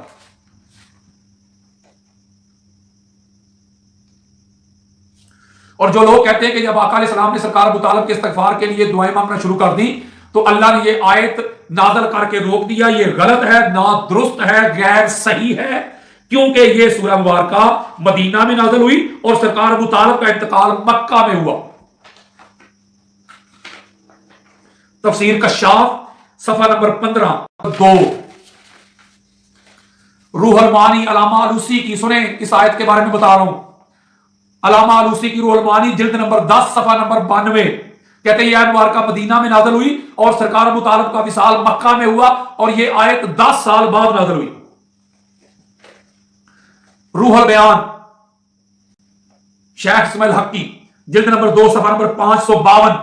Speaker 1: اور جو لوگ کہتے ہیں کہ جب آقا علیہ السلام نے سرکار ابو طالب کے استغفار کے لیے دعائیں مانگنا شروع کر دی تو اللہ نے یہ آیت نازل کر کے روک دیا، یہ غلط ہے، نادرست ہے، غیر صحیح ہے، کیونکہ یہ سورہ مبارکہ مدینہ میں نازل ہوئی اور سرکار ابو طالب کا انتقال مکہ میں ہوا۔ تفسیر کشاف صفحہ نمبر 15 2۔ روح المعانی علامہ آلوسی کی، سنیں اس آیت کے بارے میں بتا رہا ہوں، علامہ آلوسی کی روح المعانی جلد نمبر 10 صفحہ نمبر 92 کہتے ہیں یہ آیت مبارکہ مدینہ میں نازل ہوئی اور سرکار ابو طالب کا وصال مکہ میں ہوا اور یہ آیت 10 سال بعد نازل ہوئی۔ روح البیان شیخ اسماعیل حقی جلد نمبر 2 صفحہ نمبر 552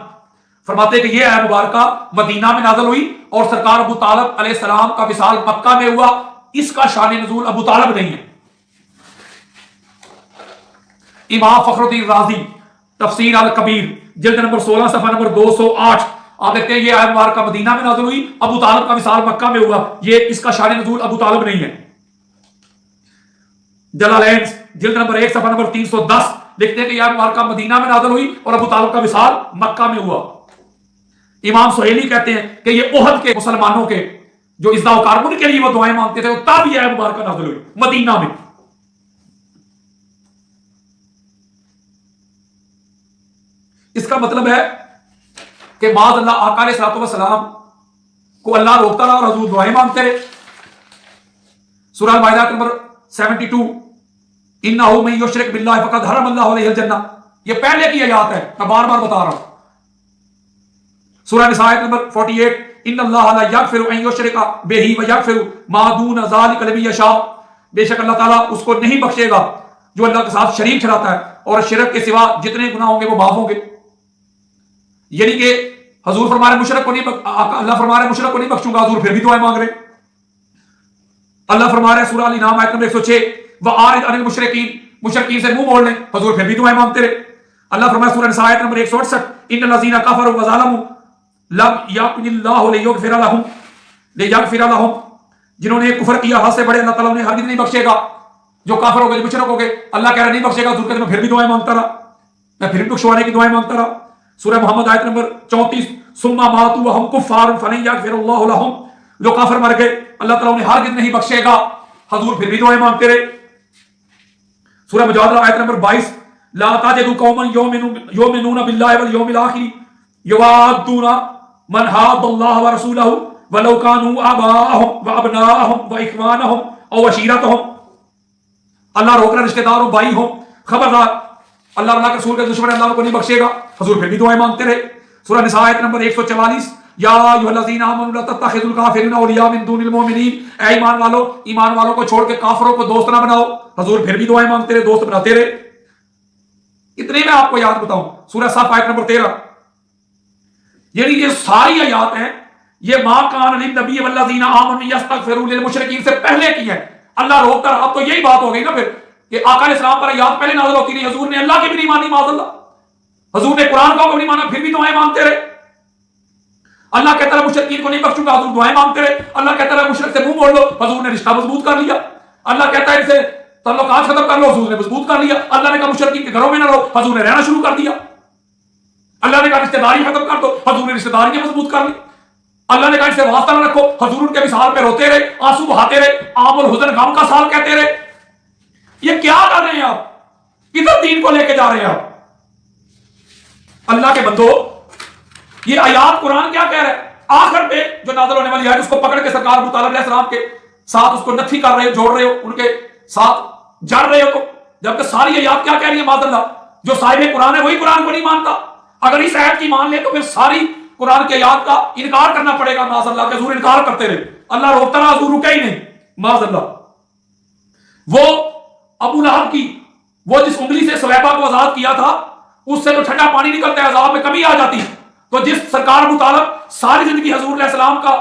Speaker 1: فرماتے ہیں کہ یہ آیت مبارکہ مدینہ میں نازل ہوئی اور سرکار ابو طالب علیہ السلام کا وصال مکہ میں ہوا، اس کا شان نزول ابو طالب نہیں ہے۔ امام فخر الدین رازی تفسیر الکبیر جلد نمبر 16 صفحہ نمبر 208 آپ دیکھتے ہیں یہ آیت مبارکہ مدینہ میں نازل ہوئی، ابو طالب کا وصال مکہ میں ہوا، یہ اس کا شان نزول ابو طالب نہیں ہے۔ جلالین جلد نمبر 1 صفحہ نمبر 310 لکھتے ہیں کہ یہ آیت مبارکہ مدینہ میں نازل ہوئی اور ابو طالب کا وصال مکہ میں ہوا۔ امام سہیلی کہتے ہیں کہ یہ احد کے مسلمانوں کے جو اصلاح و کارکن کے لیے وہ دعائیں مانگتے تھے تب یہ آیت مبارکہ نازل ہوئی مدینہ میں۔ اس کا مطلب ہے کہ معاذ اللہ آقا علیہ الصلوۃ والسلام کو اللہ روکتا رہا اور حضور دعائیں مانگتے رہے۔ سورہ المائدہ نمبر 72 انہ من یشرک باللہ فقد حرم اللہ علیہ الجنہ، یہ پہلے کی آیات ہے، میں بار بار بتا رہا ہوں۔ سورہ نساء نمبر 48 ان اللہ لا یغفر ان یشرک بہ ویغفر ما دون ذلک لمن یشاء، بے شک اللہ تعالیٰ اس کو نہیں بخشے گا جو اللہ کے ساتھ شریک ٹھہراتا ہے اور شرک کے سوا جتنے گناہ ہوں گے وہ معاف ہوں گے۔ یعنی کہ حضور فرما رہے مشرک کو نہیں اللہ فرما رہے مشرک کو نہیں بخشوں گا، حضور پھر بھی دعائیں مانگ رہے۔ اللہ فرما رہے سورہ الانعام آیت نمبر 106 وَأَعْرِضْ عَنِ الْمُشْرِكِينَ، مشرکین سے منہ موڑ لیں، حضور پھر بھی دعائیں مانگتے رہے۔ اللہ فرمایا سورہ نساء آیت نمبر 168 ان الذین کفروا وظلموا لم یکن اللہ لیغفر لهم، جنہوں نے کفر کیا حد سے بڑے اللہ تعالیٰ انہیں ہرگز نہیں بخشے گا۔ جو کافر ہو گئے جو مشرک ہو گئے اللہ کہہ رہا نہیں بخشے گا، حضور کہتے میں پھر بھی دعائیں مانگتا رہا، میں پھر بھی بخشوانے کی دعائیں مانگتا رہا۔ سورہ محمد آیت نمبر 34 ثم ماتوا وهم کفار فلن یغفر اللہ لهم، جو کافر مر گئے اللہ تعالیٰ انہیں ہرگز نہیں بخشے گا، حضور پھر بھی دعائیں مانگتے رہے۔ سورہ مجادلہ آیت نمبر 22 لا تجد قوما یؤمنون باللہ والیوم الآخر یوادون من حاد اللہ ورسولہ ولو كانوا آباءهم وابناءهم واخوانهم او عشیرتهم، اللہ روک رہا رشتہ دار ہو بھائی ہوں، خبردار اللہ اللہ کے رسول کے دشمن اللہ کو نہیں بخشے گا، حضور پھر بھی دعائیں مانگتے رہے۔ سورہ نساء آیت نمبر 144 یا ایھا الذین آمنوا لا تتخذوا الکافرین اولیاء من دون المؤمنین، اے ایمان والوں کو چھوڑ کے کافروں کو دوست نہ بناؤ، حضور پھر بھی دعائیں مانگتے رہے، دوست بناتے رہے۔ اتنے میں آپ کو یاد بتاؤں سورہ صف آیت نمبر 13، یعنی یہ ساری آیات ہیں یہ ما کان للنبی والذین آمنوا یستغفروا للمشرکین سے پہلے کی ہے۔ اللہ روکتا رہا، اب تو یہی بات ہو گئی نا پھر کہ آقا علیہ السلام پر آیات پہلے نازل ہوتی نہیں، حضور نے اللہ کی بھی نہیں مانی معاذ اللہ، حضور نے قرآن کو نہیں مانا پھر بھی دعائیں مانگتے رہے۔ اللہ کہتا ہے مشرکین کو نہیں بخشوں گا، حضور دعائیں مانگتے رہے۔ اللہ کہتا ہے مشرک سے منہ موڑ لو، حضور نے رشتہ مضبوط کر لیا۔ اللہ کہتا ہے ان سے تعلقات ختم کر لو، حضور نے مضبوط کر لیا۔ اللہ نے کہا مشرکین کے گھروں میں نہ رہو، حضور نے رہنا شروع کر دیا۔ اللہ نے کہا رشتہ داری ختم کر دو، حضور نے رشتہ داریاں مضبوط کر لی۔ اللہ نے کہا ان سے واسطہ نہ رکھو، حضور ان کے وصال پہ روتے رہے، آنسو بہاتے رہے، عام الحزن غم کا سال کہتے رہے۔ یہ کیا کر رہے ہیں آپ؟ کدھر دین کو لے کے جا رہے ہیں آپ؟ اللہ کے بندو، یہ آیات قرآن کیا کہہ رہا ہے؟ آخر پہ جو نازل ہونے والی ہے اس کو پکڑ کے سرکار ابو طالب علیہ السلام کے ساتھ اس کو نتھی کر رہے ہو، جوڑ رہے ہو، ان کے ساتھ جڑ رہے ہو، تو جبکہ ساری آیات کیا کہہ رہی ہے معاذ اللہ؟ جو صاحب قرآن ہے وہی قرآن کو نہیں مانتا۔ اگر اس آیت کی مان لے تو پھر ساری قرآن کی آیات کا انکار کرنا پڑے گا معاذ اللہ، کہ حضور انکار کرتے رہے، اللہ روکتا رہا، حضور رکے ہی نہیں معاذ اللہ۔ وہ ابو لہب کی وہ جس انگلی سے سلیبہ کو آزاد کیا تھا اس سے تو ٹھنڈا پانی نکلتا ہے، عذاب میں کمی آ جاتی، تو جس سرکار ابو طالب ساری زندگی حضور علیہ السلام کا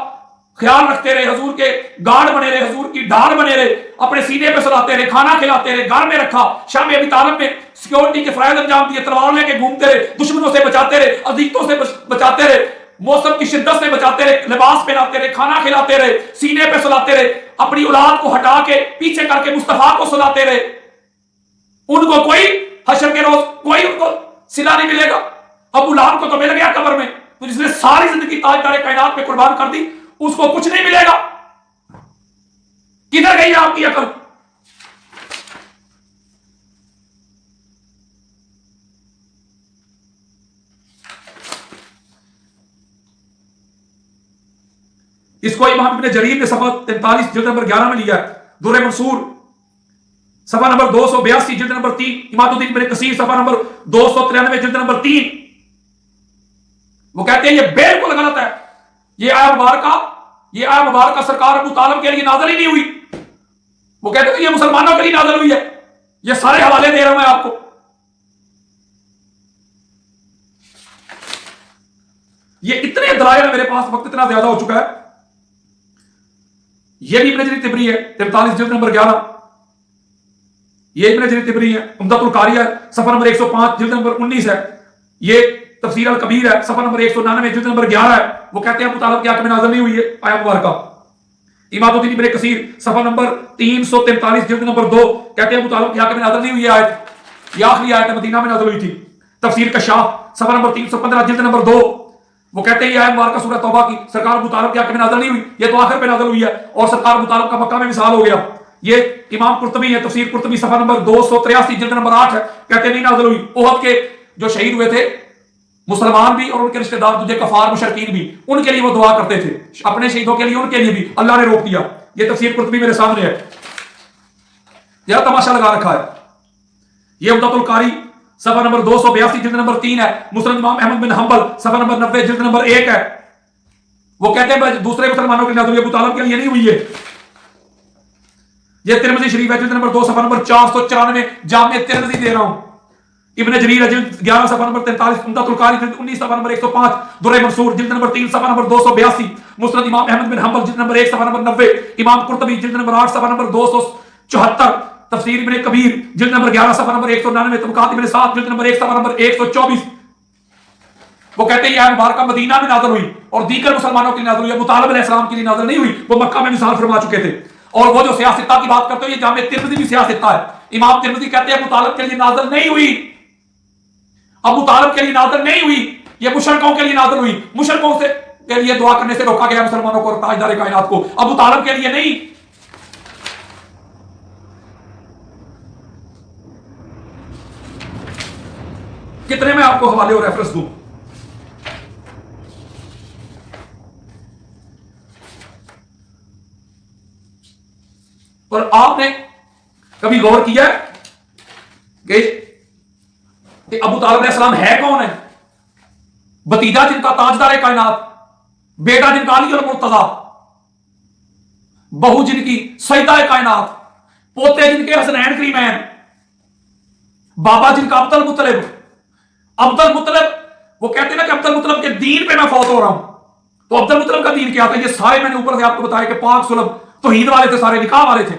Speaker 1: خیال رکھتے رہے، حضور کے گارڈ بنے رہے، حضور کی ڈھال بنے رہے، اپنے سینے پہ سلاتے رہے، کھانا کھلاتے رہے، گھر میں رکھا، شام ابی طالب میں سیکورٹی کے فرائض انجام دیے، تلوار لے کے گھومتے رہے، دشمنوں سے بچاتے رہے، اذیتوں سے بچاتے رہے، موسم کی شدت سے بچاتے رہے، لباس پہناتے رہے، کھانا کھلاتے رہے، سینے پہ سلاتے رہے، اپنی اولاد کو ہٹا کے پیچھے کر کے مصطفیٰ کو سلاتے رہے. ان کو کوئی حشر کے روز کوئی ان کو صلہ نہیں ملے گا. ابو لہب کو تو مل گیا قبر میں، تو جس نے ساری زندگی تاجدار کائنات پہ قربان کر دی اس کو کچھ نہیں ملے گا. کدھر گئی آپ کی عقل؟ اس کو امام ابن جریر نے صفحہ 43 جلد نمبر 11 میں لیا ہے. درر منصور صفحہ نمبر 282 جلد نمبر 3، امام الدین ابن کثیر صفحہ نمبر 293 جلد نمبر 3. وہ کہتے ہیں یہ بالکل غلط ہے. یہ آیت مبارکہ سرکار ابو طالب کے لیے نازل ہی نہیں ہوئی. وہ کہتے ہیں یہ مسلمانوں کے لیے نازل ہوئی ہے. یہ سارے حوالے دے رہا ہوں میں آپ کو. یہ اتنے دلائل میرے پاس، وقت اتنا زیادہ ہو چکا ہے. یہ بھی ابن جریر طبری ہے 43 جلد نمبر 11. یہ ابن جریر طبری ہے، عمدۃ القاری ہے صفحہ نمبر 105 جلد نمبر 19 ہے. یہ تفسیر الکبیر ہے صفحہ نمبر 199 جلد نمبر 11 ہے. وہ کہتے ہیں ابو طالب کی آنکھ میں نازل نہیں ہوئی ہے آیت مبارکہ. امام الدین ابن کثیر صفحہ نمبر 343 جلد نمبر 2 کہتے ہیں ابو طالب کی آنکھ میں نازل نہیں ہوئی ہے آیت. یہ آخری آیت مدینہ میں نازل ہوئی تھی. تفسیر کشاف صفحہ نمبر 315 جلد نمبر 2. وہ کہتے ہیں یہ آیت مبارکہ سورہ توبہ کی سرکار ابو طالب کی آنکھ میں نازل نہیں ہوئی، یہ تو آخر پہ نازل ہوئی ہے اور سرکار ابو طالب کا مکہ میں وصال ہو گیا. یہ امام قرطبی ہے، تفسیر قرطبی صفحہ نمبر 283 جلد نمبر 8 ہے. کہتے ہیں نہیں نازل ہوئی. احد کے جو شہید ہوئے تھے مسلمان بھی اور ان کے رشتہ دار دوسرے کفار مشرکین بھی، ان کے لیے وہ دعا کرتے تھے. اپنے شہیدوں کے لیے، ان کے لیے بھی اللہ نے روک دیا. یہ تفسیر قرطبی میرے سامنے ہے. یہ تماشا لگا رکھا ہے. یہ عمدۃ القاری صفحہ نمبر 282 جلد نمبر 3 ہے. مسند امام احمد بن حنبل صفحہ نمبر 90 جلد نمبر 1 ہے. وہ کہتے ہیں دوسرے مسلمانوں کے لیے نازل ہوئی، ابو طالب کے لیے نہیں ہوئی ہے. یہ ترمذی شریف ہے جلد نمبر 2 صفحہ نمبر 494، جامع ترمذی دے رہا ہوں. ابن جریر جلد 11 صفحہ نمبر 43، عمدۃ القاری جلد 19 صفحہ نمبر 105، درر منصور جلد نمبر 3 صفحہ نمبر 282، مسند امام احمد بن حنبل جلد نمبر 1 صفحہ نمبر 90، امام قرطبی جلد نمبر 8 صفحہ نمبر 274، تفسیر ابن کبیر جلد نمبر 11 صفحہ نمبر 199، طبقات ابن سعد جلد نمبر 1 صفحہ نمبر 124. وہ کہتے ہیں یہ آیت مبارکہ مدینہ میں نازل ہوئی اور دیگر مسلمانوں کے لیے نازل ہوئی، ابو طالب علیہ السلام کے لیے نازل نہیں ہوئی. وہ مکہ میں وصال فرما چکے تھے. اور وہ جو سیاستہ کی بات کرتے ہو، یہ جامع ترمذی بھی سیاستہ ہے. امام ترمذی کہتے ہیں ابو طالب کے لیے نازل نہیں ہوئی، ابو طالب کے لیے نازل نہیں ہوئی، یہ مشرکوں کے لیے نازل ہوئی. مشرکوں سے کے لیے دعا کرنے سے روکا گیا مسلمانوں کو اور تاجدار کائنات کو، ابو طالب کے لیے نہیں. کتنے میں آپ کو حوالے اور ریفرنس دوں؟ اور آپ نے کبھی غور کیا کہ ابو طالب علیہ السلام ہے کون ہے؟ بتیجا جن کا تاجدار کائنات، بیٹا جن کا علی اور مرتضی، بہو جن کی سیدہ کائنات، پوتے جن کے حسنین کریمین، بابا جن کا عبد المطلب. عبد المطلب، وہ کہتے ہیں نا کہ عبد المطلب کے دین پہ میں فوت ہو رہا ہوں. تو عبد المطلب کا دین کیا تھا؟ یہ سارے میں نے اوپر سے آپ کو بتایا کہ پاک سلب توحید والے تھے، سارے نکاح والے تھے.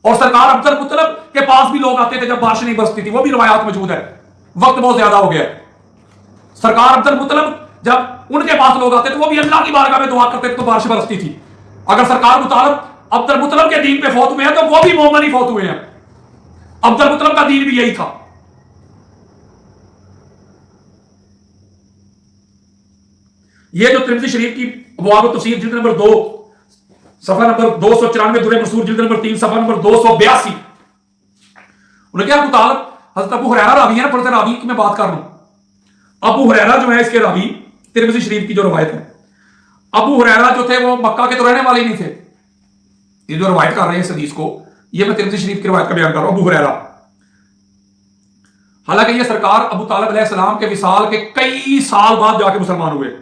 Speaker 1: اور سرکار عبد المطلب کے پاس بھی لوگ آتے تھے جب بارش نہیں برستی تھی، وہ بھی روایات موجود ہے. وقت بہت زیادہ ہو گیا ہے. سرکار عبد المطلب جب ان کے پاس لوگ آتے تھے وہ بھی اللہ کی بارگاہ میں دعا کرتے تھے تو بارش برستی تھی. اگر سرکار ابو طالب عبد المطلب کے دین پہ فوت ہوئے ہیں تو وہ بھی مومن ہی فوت ہوئے ہیں. عبد المطلب کا دین بھی یہی تھا. یہ جو ترمذی شریف کی ابواب التفسیر جلد نمبر 2 صفحہ نمبر 294، درر منصور جلد نمبر 3 صفحہ نمبر 282. انہوں نے کہا ابو طالب، حضرت ابو ہریرہ راوی ہے، پڑھتے راوی کی میں بات کر رہا ہوں. ابو ہریرہ جو ہے اس کے راوی، ترمذی شریف کی جو روایت ہے، ابو ہریرہ جو تھے وہ مکہ کے تو رہنے والے نہیں تھے. یہ جو روایت کر رہے ہیں اس حدیث کو، یہ میں ترمذی شریف کی روایت کا بیان کر رہا ہوں. ابو ہریرہ، حالانکہ یہ سرکار ابو طالب علیہ السلام کے وصال کے کئی سال بعد جا کے مسلمان ہوئے.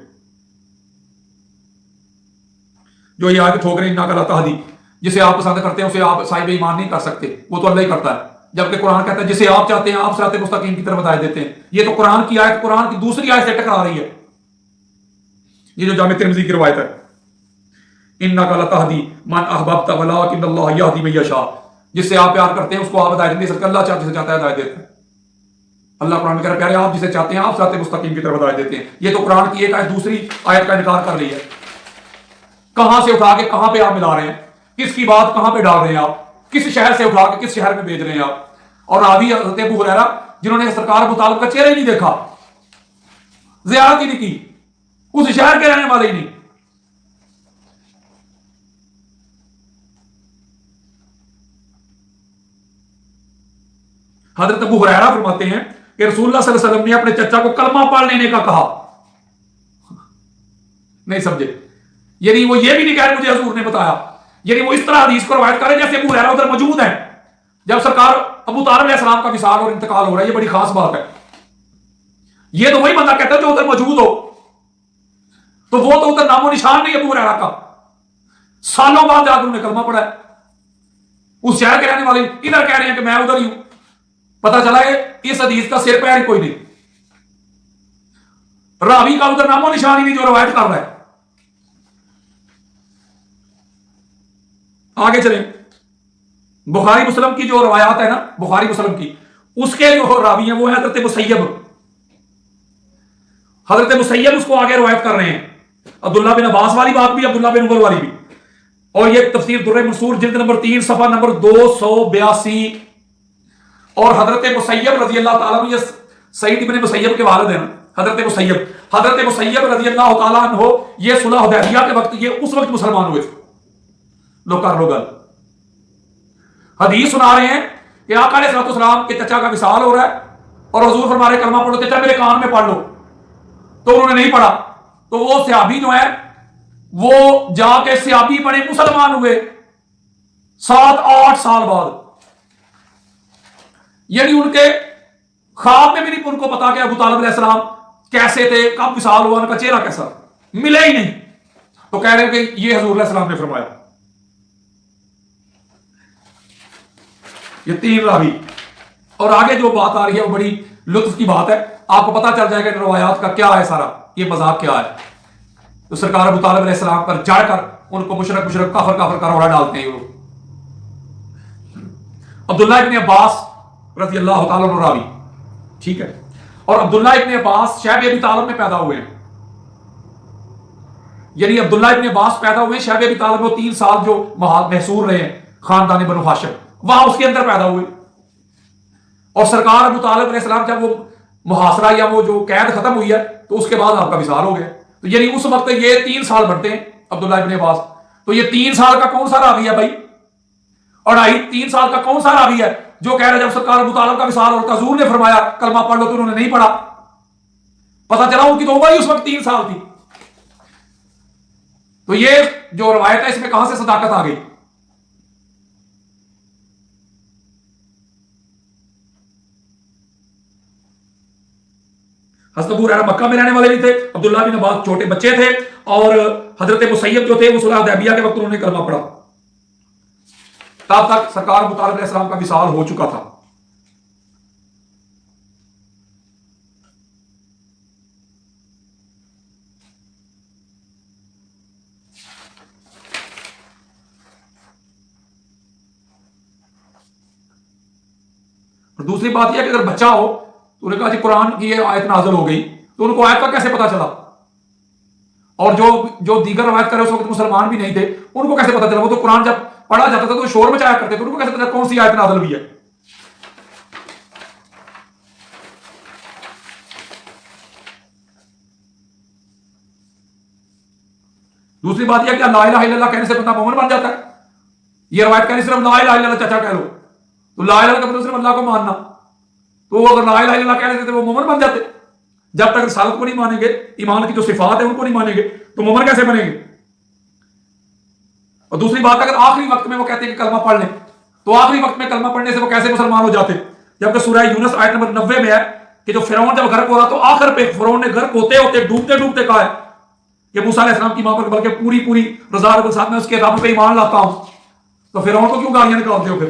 Speaker 1: جو یہ آگے ٹھوک رہے ہیں انہا کا لا تہدی، جسے آپ پسند کرتے ہیں اسے آپ صاحب ایمان نہیں کر سکتے، وہ تو اللہ ہی کرتا ہے. جبکہ قرآن کہتا ہے جسے آپ چاہتے ہیں آپ صراط مستقیم کی طرف ہدایت دیتے ہیں. یہ تو قرآن کی آیت قرآن کی دوسری آیت سے ٹکرا رہی ہے. یہ جو جامع ترمذی کی روایت ہے انک لتہدی من احببت ولکن اللہ یہدی من یشاء، جس سے آپ پیار کرتے ہیں اس کو آپ ہدایت نہیں دے سکتے، اللہ جسے چاہتا ہے ہدایت دیتا ہے. اللہ قرآن میں کہہ رہا ہے پیارے آپ جسے چاہتے ہیں آپ صراط مستقیم کی طرف ہدایت دیتے ہیں. یہ تو قرآن کی ایک آیت دوسری آیت کا انکار کر رہی ہے. کہاں سے اٹھا کے کہاں پہ آپ ملا رہے ہیں، کس کی بات کہاں پہ ڈال رہے ہیں آپ، کس شہر سے اٹھا کے کس شہر میں بھیج رہے ہیں آپ. اور راوی حضرت ابو ہریرہ جنہوں نے سرکار ابو طالب کا چہرہ ہی نہیں دیکھا، زیارت ہی نہیں کی، اس شہر کے رہنے والے ہی نہیں. حضرت ابو ہریرہ فرماتے ہیں کہ رسول اللہ صلی اللہ علیہ وسلم نے اپنے چچا کو کلمہ پڑھ لینے کا کہا. نہیں سمجھے؟ یعنی وہ یہ بھی نہیں کہہ رہے مجھے حضور نے بتایا، یعنی وہ اس طرح حدیث کو روایت کرے جیسے ابو ہریرہ ادھر موجود ہیں جب سرکار ابو طالب علیہ السلام کا وصال اور انتقال ہو رہا ہے. یہ بڑی خاص بات ہے. یہ تو وہی بندہ کہتا ہے جو ادھر موجود ہو، تو وہ تو ادھر نام و نشان نہیں ابو ہریرہ کا. سالوں بعد جا کر انہوں نے کلمہ پڑھا ہے. اس شہر کے رہنے والے ادھر کہہ رہے ہیں کہ میں ادھر ہی ہوں. پتہ چلا ہے اس حدیث کا سر پیر کوئی نہیں، راوی کا ادھر نام و نشان ہی نہیں جو روایت کر رہا ہے. آگے چلیں. بخاری مسلم کی جو روایات ہے نا، بخاری مسلم کی، اس کے جو راوی ہیں وہ ہیں حضرت مسیب. حضرت مسیب اس کو آگے روایت کر رہے ہیں. عبداللہ بن عباس والی بات بھی، عبداللہ بن عمر والی بھی. اور یہ تفسیر در منصور جلد نمبر 3 صفحہ نمبر 282. اور حضرت مسیب رضی اللہ تعالیٰ عنہ، یہ سعید بن مسیب کے والد ہیں نا، حضرت مسیب رضی اللہ تعالیٰ عنہ، یہ صلح حدیبیہ کے وقت، یہ اس وقت مسلمان ہوئے تھے. لو کر لو گل. حدیث سنا رہے ہیں کہ آقا علیہ الصلوۃ والسلام کے چچا کا وصال ہو رہا ہے اور حضور فرما رہے کلمہ پڑھو. چچا میرے کان میں پڑھ لو. تو انہوں نے نہیں پڑھا. تو وہ صحابی جو ہے وہ جا کے صحابی بنے، مسلمان ہوئے 7-8 سال بعد. یعنی ان کے خواب میں بھی نہیں ان کو پتا کہ ابو طالب علیہ السلام کیسے تھے، کب وصال ہوا، ان کا چہرہ کیسا، ملے ہی نہیں. تو کہہ رہے ہیں کہ یہ حضور علیہ السلام نے فرمایا. یہ 3 راوی. اور آگے جو بات آ رہی ہے وہ بڑی لطف کی بات ہے. آپ کو پتا چل جائے گا کہ روایات کا کیا ہے، سارا یہ مذاق کیا ہے. تو سرکار ابو طالب علیہ السلام پر جڑ کر ان کو مشرک کافر کا روڑا ڈالتے ہیں. عبداللہ ابن عباس رضی اللہ تعالیٰ عنہ راوی، ٹھیک ہے. اور عبداللہ ابن عباس شیب ابی طالب میں پیدا ہوئے ہیں. یعنی عبداللہ ابن عباس پیدا ہوئے شیب ابی طالب میں، 3 سال جو محصور رہے ہیں خاندان بنو ہاشم، وہاں اس کے اندر پیدا ہوئے. اور سرکار ابو طالب علیہ السلام جب وہ محاصرہ یا وہ جو قید ختم ہوئی ہے تو اس کے بعد آپ کا وصال ہو گیا. تو یعنی اس وقت یہ 3 سال بنتے ہیں عبداللہ ابن عباس. تو یہ 3 سال کا کون سا راوی ہے بھائی؟ اور 3 سال کا کون سا راوی ہے جو کہہ رہا ہے جب سرکار ابو طالب کا وصال اور حضور نے فرمایا کلمہ پڑھ لو تو انہوں نے نہیں پڑھا؟ پتہ چلا ان کی تو عمر ہی اس وقت 3 سال تھی. تو یہ جو روایت ہے اس میں کہاں سے صداقت آ گئی؟ حضرت ابو ہریرہ مکہ میں رہنے والے نہیں تھے، عبداللہ بن عباس چھوٹے بچے تھے، اور حضرت مسیب جو تھے وہ صلح حدیبیہ کے وقت انہوں نے کلمہ پڑھا. تب تک سرکار ابو طالب علیہ السلام کا وصال ہو چکا تھا. اور دوسری بات یہ ہے کہ اگر بچہ ہو تو انہوں نے کہا جی قرآن کی یہ آیت نازل ہو گئی، تو ان کو آیت کا کیسے پتا چلا؟ اور جو دیگر روایت کرے اس وقت مسلمان بھی نہیں تھے، ان کو کیسے پتا چلا؟ وہ تو قرآن جب پڑھا جاتا تھا تو شور مچایا کرتے تھے، ان کو کیسے پتا کون سی آیت نازل ہوئی ہے؟ دوسری بات یہ ہے کہ لا الہ الا اللہ کہنے سے بندہ مومن بن جاتا ہے. یہ روایت کہنے صرف لا الہ الا اللہ چچا کہہ لو، تو لا الہ کا مطلب صرف اللہ کو ماننا. تو اگر لا الہ الا اللہ کہہ لیتے تو وہ مومن بن جاتے. جب تک رسالت کو نہیں مانیں گے، ایمان کی جو صفات ہیں ان کو نہیں مانیں گے، تو مومن کیسے بنیں گے؟ اور دوسری بات اگر آخری وقت میں وہ کہتے ہیں کہ کلمہ پڑھ لیں، تو آخری وقت میں کلمہ پڑھنے سے وہ کیسے مسلمان ہو جاتے؟ جبکہ سورہ یونس آیت نمبر 90 میں ہے کہ جو فرعون جب غرق ہو رہا تو آخر پہ فرعون نے غرق ہوتے ہوتے ڈوبتے ڈوبتے کہا ہے کہ موسیٰ علیہ السلام کی ماں پر بلکہ پوری رضا کے ساتھ میں اس کے رب پہ ایمان لاتا ہوں. تو فرعون کو کیوں گالیاں نکالتے ہو پھر؟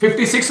Speaker 1: 56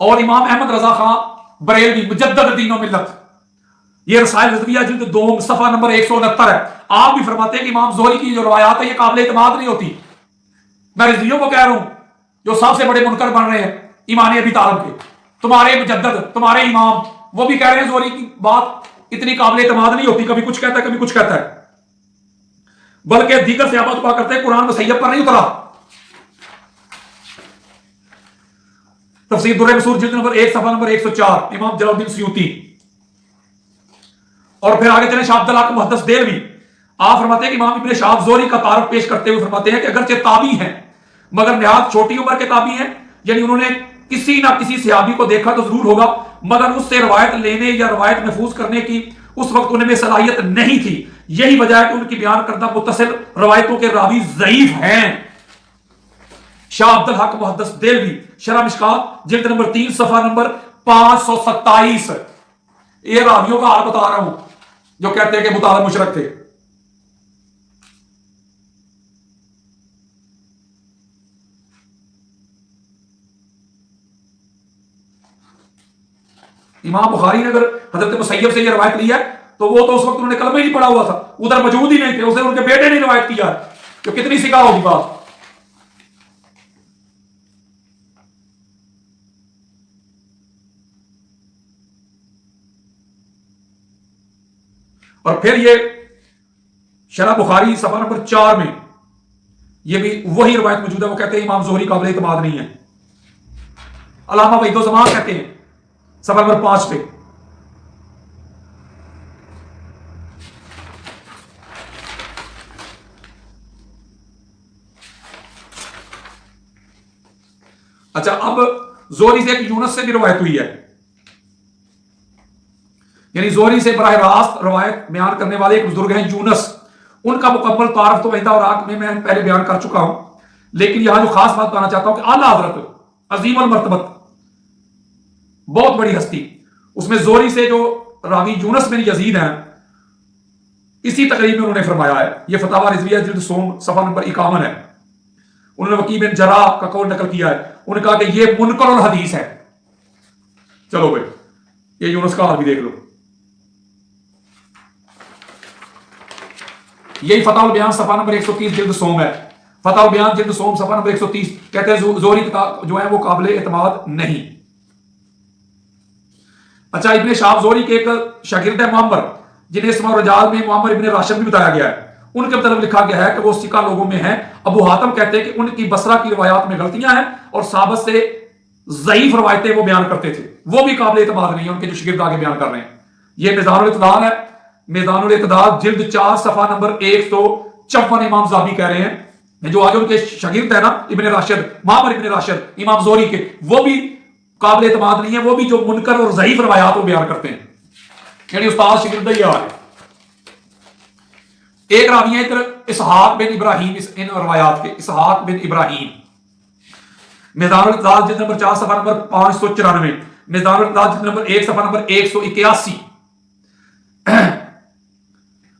Speaker 1: اور امام احمد رضا خان بریلوی مجدد دین و ملت، یہ رسائل رضویہ جلد 2 صفحہ نمبر 169 ہے، آپ بھی فرماتے ہیں کہ امام زہری کی جو روایات ہے یہ قابل اعتماد نہیں ہوتی۔ میں رضویوں کو کہہ رہا ہوں جو سب سے بڑے منکر بن رہے ہیں ایمان ابی طالب کے، تمہارے مجدد، تمہارے امام، وہ بھی کہہ رہے ہیں زہری کی بات اتنی قابل اعتماد نہیں ہوتی، کبھی کچھ کہتا ہے کبھی کچھ کہتا ہے، بلکہ دیگر صحابہ دعا کرتے ہیں قرآن مسیب پر نہیں اترا۔ تفسیر درہ مصور جلد نمبر 1 صفحہ نمبر 104 امام جلال الدین سیوطی۔ اور پھر آگے چلیں شاہ عبد الحق محدث دہلوی، آپ فرماتے ہیں کہ امام ابن شہاب زہری کا تعارف پیش کرتے ہوئے فرماتے ہیں کہ اگرچہ تابعی ہیں مگر نہایت چھوٹی عمر کے تابعی ہیں، یعنی انہوں نے کسی نہ کسی صحابی کو دیکھا تو ضرور ہوگا مگر اس سے روایت لینے یا روایت محفوظ کرنے کی اس وقت انہیں میں صلاحیت نہیں تھی، یہی وجہ ہے کہ ان کی بیان کردہ متصل روایتوں کے راوی ضعیف ہیں۔ شاہ عبد الحق محدث دہلوی شرح مشکات جلد نمبر 3 صفحہ نمبر 527، یہ راویوں کا حال بتا رہا ہوں جو کہتے ہیں کہ ابو طالب مشرک تھے۔ امام بخاری نے اگر حضرت مسیب سے یہ روایت لی ہے تو وہ تو اس وقت انہوں نے کلمہ ہی نہیں پڑھا ہوا تھا، ادھر موجود ہی نہیں تھے، اسے ان کے بیٹے نے روایت کیا ہے، تو کتنی سکا ہوگی بات۔ اور پھر یہ شرح بخاری صفحہ نمبر 4 میں یہ بھی وہی روایت موجود ہے، وہ کہتے ہیں امام زہری قابل اعتماد نہیں ہے۔ علامہ وحید الزمان کہتے ہیں صفحہ نمبر 5 پہ اچھا اب زہری سے ایک یونس سے بھی روایت ہوئی ہے، یعنی زہری سے براہ راست روایت بیان کرنے والے ایک بزرگ ہیں یونس، ان کا مکمل تعارف تو آئندہ اوراق میں پہلے بیان کر چکا ہوں، لیکن یہاں جو خاص بات بتانا چاہتا ہوں کہ اعلیٰ حضرت عظیم المرتبت بہت بڑی ہستی، اس میں زہری سے جو راوی یونس بن یزید ہیں اسی تقریب میں انہوں نے فرمایا ہے، یہ فتاوی رضویہ جلد 100 صفحہ نمبر 51 ہے، انہوں نے وکیع بن جراح کا قول نقل کیا ہے، انہوں نے کہا کہ یہ منکر الحدیث ہے۔ چلو بھائی یہ یونس کا حال بھی دیکھ لو، یہی فتح البیان صفحہ نمبر 130 جلد 100 ہے، فتح البیان جلد 100 صفحہ نمبر 130 کہتے ہیں زہری جو ہے وہ قابل اعتماد نہیں۔ اچھا ابن شہاب زہری کے ایک شاگرد ہے معمر، جنہیں اسماء الرجال میں معمر ابن راشد بھی بتایا گیا ہے، ان کے مطلب لکھا گیا ہے کہ وہ سکہ لوگوں میں ہیں۔ ابو حاتم کہتے ہیں کہ ان کی بصرہ کی روایات میں غلطیاں ہیں اور ثابت سے ضعیف روایتیں وہ بیان کرتے تھے، وہ بھی قابل اعتماد نہیں ہیں، ان کے جو شاگرد آگے بیان کر رہے ہیں۔ یہ میزان الاعتدال ہے، میزان الاعتدال جلد 4 صفحہ نمبر 154 امام زابی کہہ رہے ہیں، جو آگے ان کے شاگرد ہے نا ابن راشد، معمر ابن راشد امام زہری کے، وہ بھی قابل اعتماد نہیں ہے، وہ بھی جو منکر اور ضعیف روایات وہ بیان کرتے ہیں، یعنی استاد شاگرد ہی آ رہے ہیں۔ ایک راوی ہے ادھر اسحاق بن ابراہیم، ان روایات کے اسحاق بن ابراہیم، میزان الاعتدال جلد نمبر 4 صفحہ نمبر 594، میزان الاعتدال جلد نمبر 1 صفحہ نمبر 181،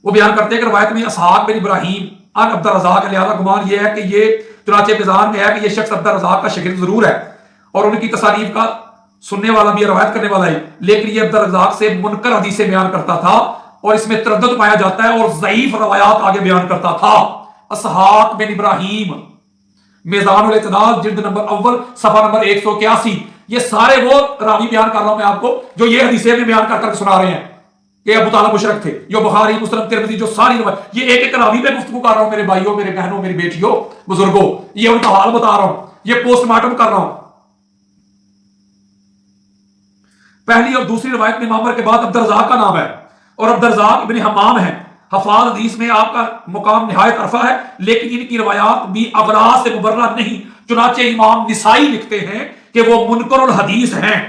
Speaker 1: وہ بیان کرتے ہیں کہ روایت میں اسحاق بن ابراہیم ان عبد الرزاق ہے، لہذا گمان یہ ہے کہ یہ چنانچہ میزان میں ہے کہ یہ شخص عبد الرزاق کا شاگرد ضرور ہے اور ان کی تصانیف کا سننے والا بھی ہے، روایت کرنے والا ہے، لیکن یہ عبد الرزاق سے منکر حدیثیں بیان کرتا تھا اور اس میں تردد پایا جاتا ہے اور ضعیف روایات آگے بیان کرتا تھا۔ اسحاق بن ابراہیم، میزان الاعتدال جلد نمبر اول صفحہ نمبر 181، یہ سارے وہ راوی بیان کر رہا ہوں میں آپ کو جو یہ حدیثیں میں بیان کر سنا رہے ہیں کہ ابو طالب مشرک تھے، جو بخاری مسلم ترمذی جو ساری روایت، یہ ایک ایک راوی پہ گفتگو کر رہا ہوں میرے بھائیوں، میرے بہنوں، میری بیٹیوں، بزرگوں، یہ ان کا حال بتا رہا ہوں، یہ پوسٹ مارٹم کر رہا ہوں۔ پہلی اور دوسری روایت میں معمر کے بعد عبد الرزاق کا نام ہے اور عبد الرزاق ابن حمام ہے، حفاظ حدیث میں آپ کا مقام نہایت عرفہ ہے، لیکن ان کی روایات بھی اغراض سے مبرہ نہیں، چنانچہ امام نسائی لکھتے ہیں کہ وہ منکر الحدیث ہیں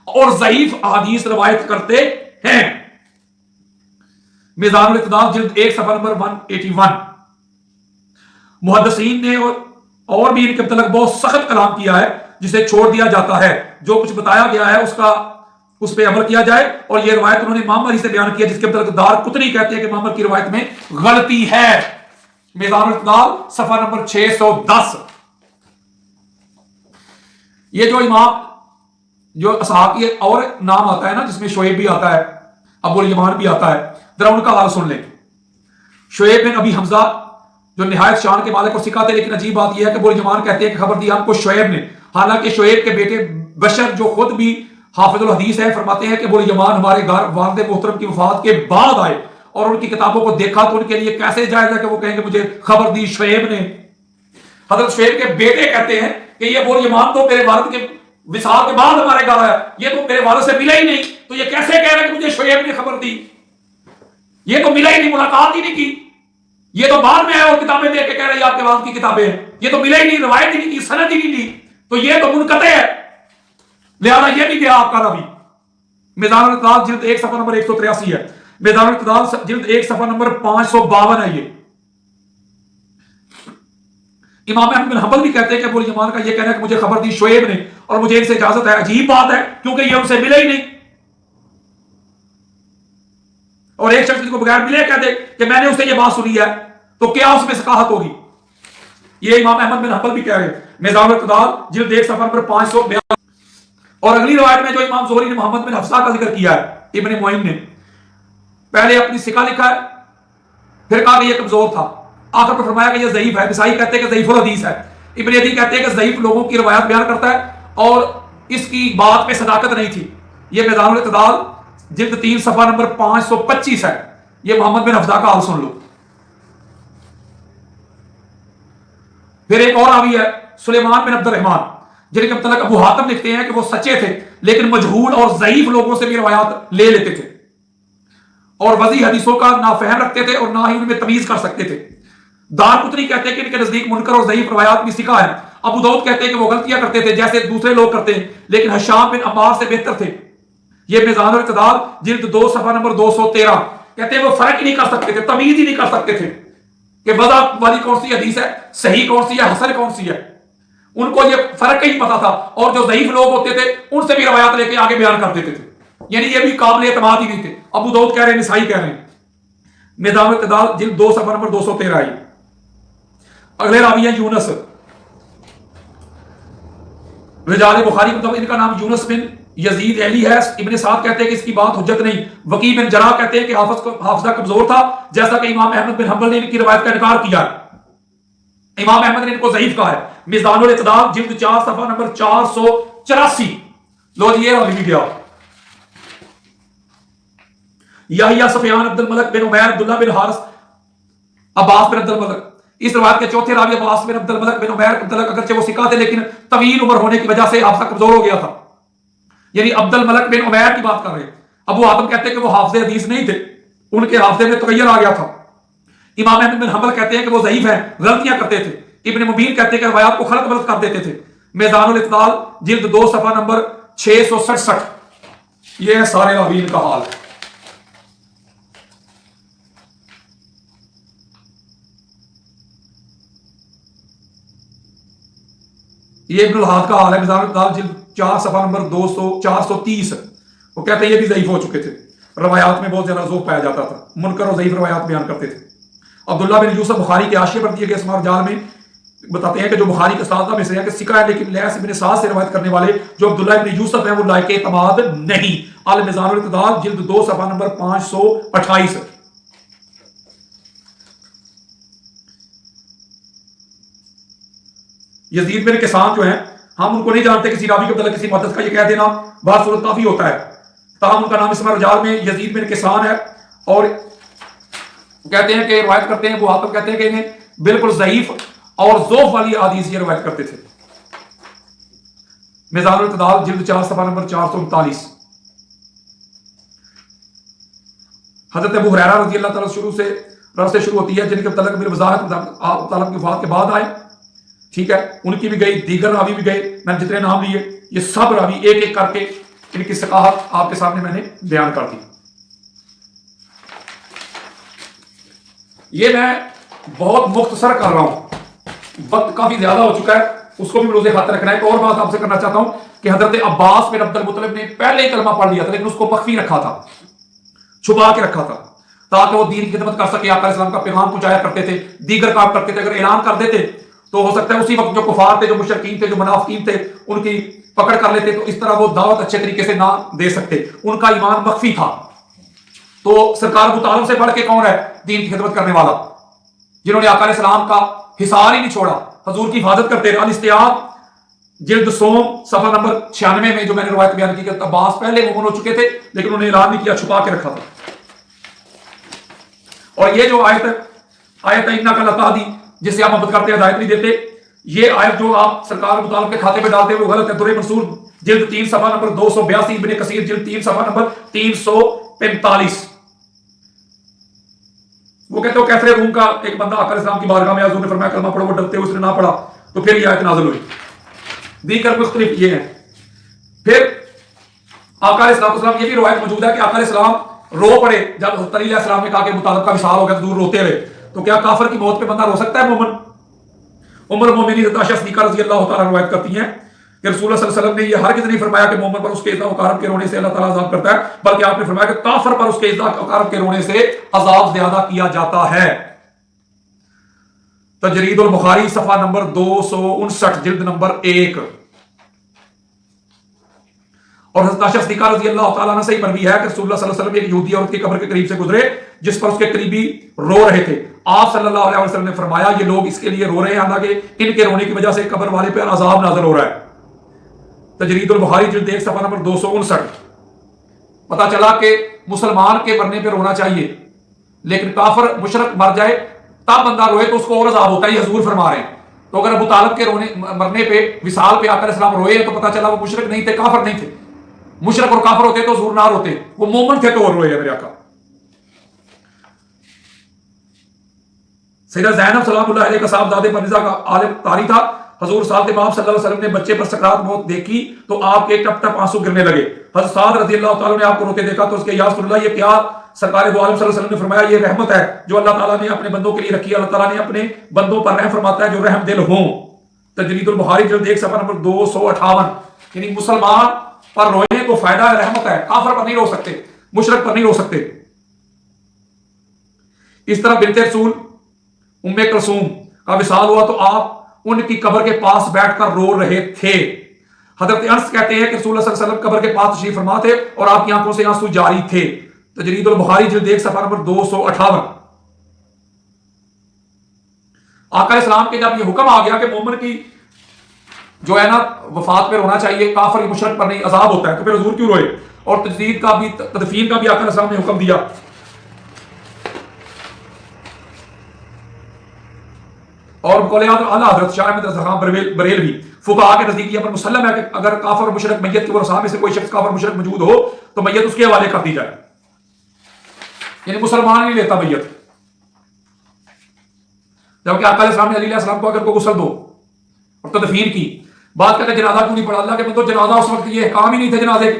Speaker 1: اور ضعیف احادیث روایت کرتے ہیں۔ میزان الاعتدال جلد 1 صفحہ نمبر 181۔ محدثین نے اور بھی ان کے متعلق بہت سخت کلام کیا ہے جسے چھوڑ دیا جاتا ہے، جو کچھ بتایا گیا ہے اس پہ عمل کیا جائے، اور یہ روایت انہوں نے معمر ہی سے بیان کیا جس کے متعلق دار قطنی کہتے ہیں کہ معمر کی روایت میں غلطی ہے۔ میزان الاعتدال صفحہ نمبر 610۔ یہ جو امام جو اسحاق کی اور نام آتا ہے نا جس میں شعیب بھی آتا ہے، ابو الیمان بھی آتا ہے، ذرا ان کا حال سن لیں۔ شعیب بن ابی حمزہ جو نہایت شان کے مالک اور ثقہ تھے، لیکن عجیب بات یہ ہے کہ ابو الیمان کہتے ہیں کہ خبر دی ہم کو شعیب نے، حالانکہ شعیب کے بیٹے بشر جو خود بھی حافظ الحدیث ہیں فرماتے ہیں کہ ابو الیمان ہمارے گھر والد محترم کی وفات کے بعد آئے اور ان کی کتابوں کو دیکھا تو ان کے لیے کیسے جائز ہے کہ وہ کہیں کہ مجھے خبر دی شعیب نے۔ حضرت شعیب کے بیٹے کہتے ہیں کہ یہ ابو الیمان تو میرے والد کے وصال کے بعد ہمارے گھر آیا، یہ تو میرے والد سے ملا ہی نہیں، تو یہ کیسے کہہ رہا ہے کہ مجھے شعیب نے خبر دی؟ یہ تو ملا ہی نہیں، ملاقات ہی نہیں کی، یہ تو بعد میں آیا اور کتابیں دے کے کہہ رہے ہیں آپ کے والد کی کتابیں ہیں، یہ تو ملا ہی نہیں، روایت ہی نہیں کی، سند ہی نہیں لی، تو یہ تو منقطع ہے، لہذا یہ بھی گیا آپ کا راوی۔ میزان الاعتدال جلد 1 صفحہ نمبر 183 ہے، میزان الاعتدال جلد 1 صفحہ نمبر 552 ہے۔ یہ امام احمد بن حنبل بھی کہتے ہیں کہ ابو الیمان کا یہ کہنا ہے کہ مجھے خبر دی شعیب نے اور مجھے ان سے اجازت ہے، عجیب بات ہے کیونکہ یہ ان سے ملا ہی نہیں، اور ایک شخص کو بغیر ملے کہہ دے کہ میں نے اس سے یہ بات سنی ہے تو کیا اس میں ثقافت ہوگی؟ یہ امام احمد بن حنبل بھی کہہ رہے ہیں، میزان الاعتدال جلد 1 صفحہ نمبر 552۔ اور اگلی روایت میں جو امام زہری نے محمد بن حفصہ کا ذکر کیا ہے، ابن معین نے پہلے اپنی ثقہ لکھا ہے، پھر کہا کہ یہ کمزور تھا، آخر پر فرمایا کہ یہ ضعیف ہے۔ نسائی کہتے ہیں کہ ضعیف الحدیث ہے، ابن عدی کہتے ہیں کہ ضعیف لوگوں کی روایات بیان کرتا ہے اور اس کی بات پہ صداقت نہیں تھی۔ یہ میزان الاعتدال جلد 3 صفحہ نمبر 525 ہے۔ یہ محمد بن حفصہ کا حال سن لو۔ پھر ایک اور راوی ہے سلیمان بن عبد الرحمن، جن کے متعلق ابو حاتم لکھتے ہیں کہ وہ سچے تھے لیکن مجہول اور ضعیف لوگوں سے بھی روایات لے لیتے تھے اور وضیح حدیثوں کا نہ فہم رکھتے تھے اور نہ ہی ان میں تمیز کر سکتے تھے۔ دارقطنی کہتے ہیں کہ ان کے نزدیک منکر اور ضعیف روایات بھی ثقہ ہیں۔ ابو داؤد کہتے ہیں کہ وہ غلطیاں کرتے تھے جیسے دوسرے لوگ کرتے ہیں لیکن حشام بن عمار سے بہتر تھے۔ یہ میزان الاعتدال جلد 2 صفحہ نمبر 213 کہتے ہیں وہ فرق ہی نہیں کر سکتے تھے، تمیز ہی نہیں کر سکتے تھے کہ وضع والی کون سی حدیث ہے، صحیح کون سی ہے، حسن کون سی ہے، ان کو یہ فرق ہی پتا تھا، اور جو ضعیف لوگ ہوتے تھے ان سے بھی روایات لے کے آگے بیان کر دیتے تھے، یعنی یہ بھی قابل اعتماد ہی نہیں تھے۔ ابو داؤد کہہ رہے ہیں، نسائی کہہ رہے ہیں۔ میزان الاعتدال جلد 2 صفحہ نمبر 213 آئی۔ اگلے راوی ہیں یونس، رجال بخاری مطلب ان کا نام یونس بن یزید ایلی ہے۔ ابن سعد کہتے ہیں کہ اس کی بات حجت نہیں۔ وکی بن جراح کہتے ہیں کہ حافظہ کمزور تھا، جیسا کہ امام احمد بن حنبل نے ان کی روایت کا انکار کیا ہے۔ امام احمد نے ان کو ضعیف کہا ہے۔ میزان الاعتدال جلد 4 صفحہ نمبر 484۔ لو جی یہ راوی بھی گیا۔ یحییٰ سفیان عبد الملک بن عمیر عبداللہ بن حارث عباس بن عبد الملک، اس روایت کے چوتھے راوی عباس بن عبد الملک بن عمیر عبد الملک اگرچہ وہ ثقہ تھے لیکن طویل عمر ہونے کی وجہ سے حافظہ کمزور ہو گیا تھا، یعنی عبد الملک بن عمیر کی بات کر رہے ہیں۔ ابو حاتم کہتے ہیں کہ وہ حافظ حدیث نہیں تھے، ان کے حافظے میں تغیر آ گیا تھا۔ امام احمد بن حنبل کہتے ہیں کہ وہ ضعیف ہیں، غلطیاں کرتے تھے۔ ابن مبین کہتے ہیں کہ روایات کو خلط ملط کر دیتے تھے۔ میزان الاعتدال جلد 2 صفحہ نمبر 667۔ یہ ہے سارے راویین کا حال۔ یہ ابن الہاد کا حال ہے۔ میزان الاعتدال جلد 4 صفحہ نمبر 430۔ وہ کہتے ہیں یہ بھی ضعیف ہو چکے تھے، روایات میں بہت زیادہ ذوق پایا جاتا تھا، منکر اور ضعیف روایات بیان کرتے تھے۔ عبداللہ بن یوسف بخاری کے حاشیے پر دیے گئے اسماء الرجال میں بتاتے ہیں کہ جو بخاری کے اساتذہ میں سے ہیں کہ ثقہ ہے لیکن لیث بن سعد سے روایت کرنے والے جو عبداللہ بن یوسف ہیں وہ لائق اعتماد نہیں۔ المیزان الاعتدال جلد 2 صفحہ نمبر 528۔ یزید بن کسان جو ہیں ہم ان کو نہیں جانتے، کسی راوی کے متعلق کسی محدث کا یہ کہہ دینا بعض صورت کافی ہوتا ہے، تاہم ان کا نام اسماء الرجال میں یزید بن کسان ہے اور کہتے ہیں کہ روایت کرتے ہیں، وہ حاتم کہتے ہیں کہ انہیں بالکل ضعیف اور ذوف والی احادیث یہ روایت کرتے تھے۔ میزان الاعتدال جلد 4 صفحہ نمبر 439۔ حضرت ابو ہریرہ رضی اللہ تعالیٰ شروع ہوتی ہے جن کے متعلق میری وضاحت آپ تعالیٰ کی وفات کے بعد آئے، ٹھیک ہے، ان کی بھی گئی، دیگر راوی بھی گئے، میں نے جتنے نام لیے یہ سب راوی ایک ایک کر کے ان کی ثقافت آپ کے سامنے میں نے بیان کر دی۔ یہ میں بہت مختصر کر رہا ہوں، وقت کافی زیادہ ہو چکا ہے، اس کو بھی ملوز خاطر رکھنا ہے۔ ایک اور بات آپ سے کرنا چاہتا ہوں کہ حضرت عباس بن عبد المطلب نے پہلے ہی کلمہ پڑھ لیا تھا لیکن اس کو مخفی رکھا تھا، چھپا کے رکھا تھا تاکہ وہ دین کی خدمت کر سکے، آقا اسلام کا پیغام پہنچایا کرتے تھے، دیگر کام کرتے تھے۔ اگر اعلان کر دیتے تو ہو سکتا ہے اسی وقت جو کفار تھے، جو مشرکین تھے، جو منافقین تھے، ان کی پکڑ کر لیتے تو اس طرح وہ دعوت اچھے طریقے سے نہ دے سکتے. ان کا ایمان مخفی تھا. تو سرکار ابو طالب سے بڑھ کے کون ہے دین کی خدمت کرنے والا، جنہوں نے آقا علیہ السلام کا حصار ہی نہیں چھوڑا، حضور کی حفاظت کرتے رہے. الاستیاب جلد سوم صفحہ نمبر 96 میں جو میں نے روایت بیان کی کہ عباس پہلے مومن ہو چکے تھے لیکن انہوں نے اعلان نہیں کیا، چھپا کے رکھا تھا. اور یہ جو آیت اِنَّا کا لتا دی جس سے آپ محبت کرتے ہیں ہدایت نہیں دیتے، یہ آیت جو آپ سرکار ابو طالب کے کھاتے پہ ڈالتے ہیں وہ غلط ہے. درِ منصور جلد 3 صفحہ نمبر 282، ابن کثیر جلد 3 صفحہ نمبر 345. وہ کہتے ہو کیسرے روم کا ایک بندہ آقا علیہ السلام کی بارگاہ میں حضور نے فرمایا کلمہ پڑھو، وہ ڈرتے ہوئے اس نے نہ پڑھا تو پھر یہ آیت نازل ہوئی. دیگر مختلف یہ ہیں. پھر آقا علیہ السلام یہ بھی روایت موجود ہے کہ آقا علیہ السلام رو پڑے جب حضرت علی علیہ السلام نے کہا کہ ابو طالب کا وصال ہو گیا تو دور روتے ہوئے. تو کیا کافر کی موت پہ بندہ رو سکتا ہے مومن؟ ام المومنین حضرت عائشہ صدیقہ رضی اللہ تعالیٰ روایت کرتی ہیں کہ رسول اللہ صلی اللہ علیہ وسلم نے یہ ہرگز نہیں فرمایا کہ مومن پر اس کے اذا وقارب کے رونے سے اللہ تعالیٰ عذاب کرتا ہے، بلکہ آپ نے فرمایا کہ کافر پر اس کے اذا وقارب کے رونے سے عذاب زیادہ کیا جاتا ہے. تجرید البخاری صفحہ نمبر 259 جلد نمبر 1. اور حضرت عائشہ صدیقہ رضی اللہ تعالیٰ عنہ سے ہی مروی ہے کہ رسول اللہ صلی اللہ علیہ وسلم ایک یہودی عورت کی قبر کے قریب سے گزرے جس پر اس کے قریبی رو رہے تھے. آپ صلی اللہ علیہ وسلم نے فرمایا یہ لوگ اس کے لیے رو رہے ہیں حالانکہ ان کے رونے کی وجہ سے قبر والے پہ عذاب نازل ہو رہا ہے. تجرید البخاری جلد 1 صفحہ نمبر 259. پتہ چلا کہ مسلمان کے مرنے پہ رونا چاہیے لیکن کافر مشرک مر جائے تب بندہ روئے تو اس کو اور عذاب ہوتا ہے، یہ حضور فرما رہے ہیں. تو اگر ابو طالب کے مرنے پہ وصال پہ آقا علیہ السلام روئے تو پتہ چلا وہ مشرک نہیں تھے، کافر نہیں تھے. مشرک اور کافر ہوتے تو حضور نہ روتے، وہ مومن تھے تو اور روئے. میرے آقا سیدہ زینب سلام اللہ علیہ کا صاحبزادے مرزا کا عالم قاری تھا. حضور صاحب امام صلی اللہ علیہ وسلم نے بچے پر سکرات موت دیکھی تو آپ کے ٹپ ٹپ آنسو گرنے لگے. حضرت سعد رضی اللہ تعالیٰ نے آپ کو روتے دیکھا تو اس کے یا رسول اللہ یہ کیا؟ سرکار دو عالم صلی اللہ علیہ وسلم نے فرمایا یہ رحمت ہے جو اللہ تعالیٰ نے اپنے بندوں کے لیے رکھی ہے، اللہ تعالیٰ نے اپنے بندوں پر رحم فرماتا ہے جو رحم دل ہوں. تجرید البخاری جلد 1 صفحہ نمبر 258. یعنی مسلمان پر روئے تو فائدہ ہے، رحمت ہے، کافر پر نہیں رو سکتے، مشرک پر نہیں رو سکتے. اس طرح بنت رسول ام کلثوم کا وصال ہوا تو آپ ان کی قبر کے پاس بیٹھ کر رو رہے تھے. حضرت انس کہتے ہیں کہ رسول اللہ صلی اللہ علیہ وسلم قبر کے پاس تشریف فرما تھے اور آپ کی آنکھوں سے آنسو جاری تھے. تجرید البخاری جلد 1 صفحہ نمبر 258. آقا علیہ السلام کے جب یہ حکم آ گیا کہ مومن کی جو ہے نا وفات پہ رونا چاہیے، کافر مشرک پر نہیں، عذاب ہوتا ہے، تو پھر حضور کیوں روئے؟ اور تجدید کا بھی تدفین کا بھی آقا علیہ السلام نے حکم دیا. اور اعلیٰ حضرت شاہ احمد رضا خان بریلوی فقہا کے نزدیک یہ پر مسلم ہے کہ اگر کافر اور مشرک میت کے ورثاء میں سے کوئی شخص کافر مشرک موجود ہو تو میت اس کے حوالے کر دی جائے. یعنی مسلمان نہیں لیتا میت. جبکہ آقا علیہ السلام نے علی علیہ السلام کو اگر کو غسل دو اور تدفین کی، بات کہتے ہیں جنازہ کیوں نہیں پڑھا؟ اللہ کے بندو جنازہ اس وقت یہ احکام ہی نہیں تھے جنازے کے.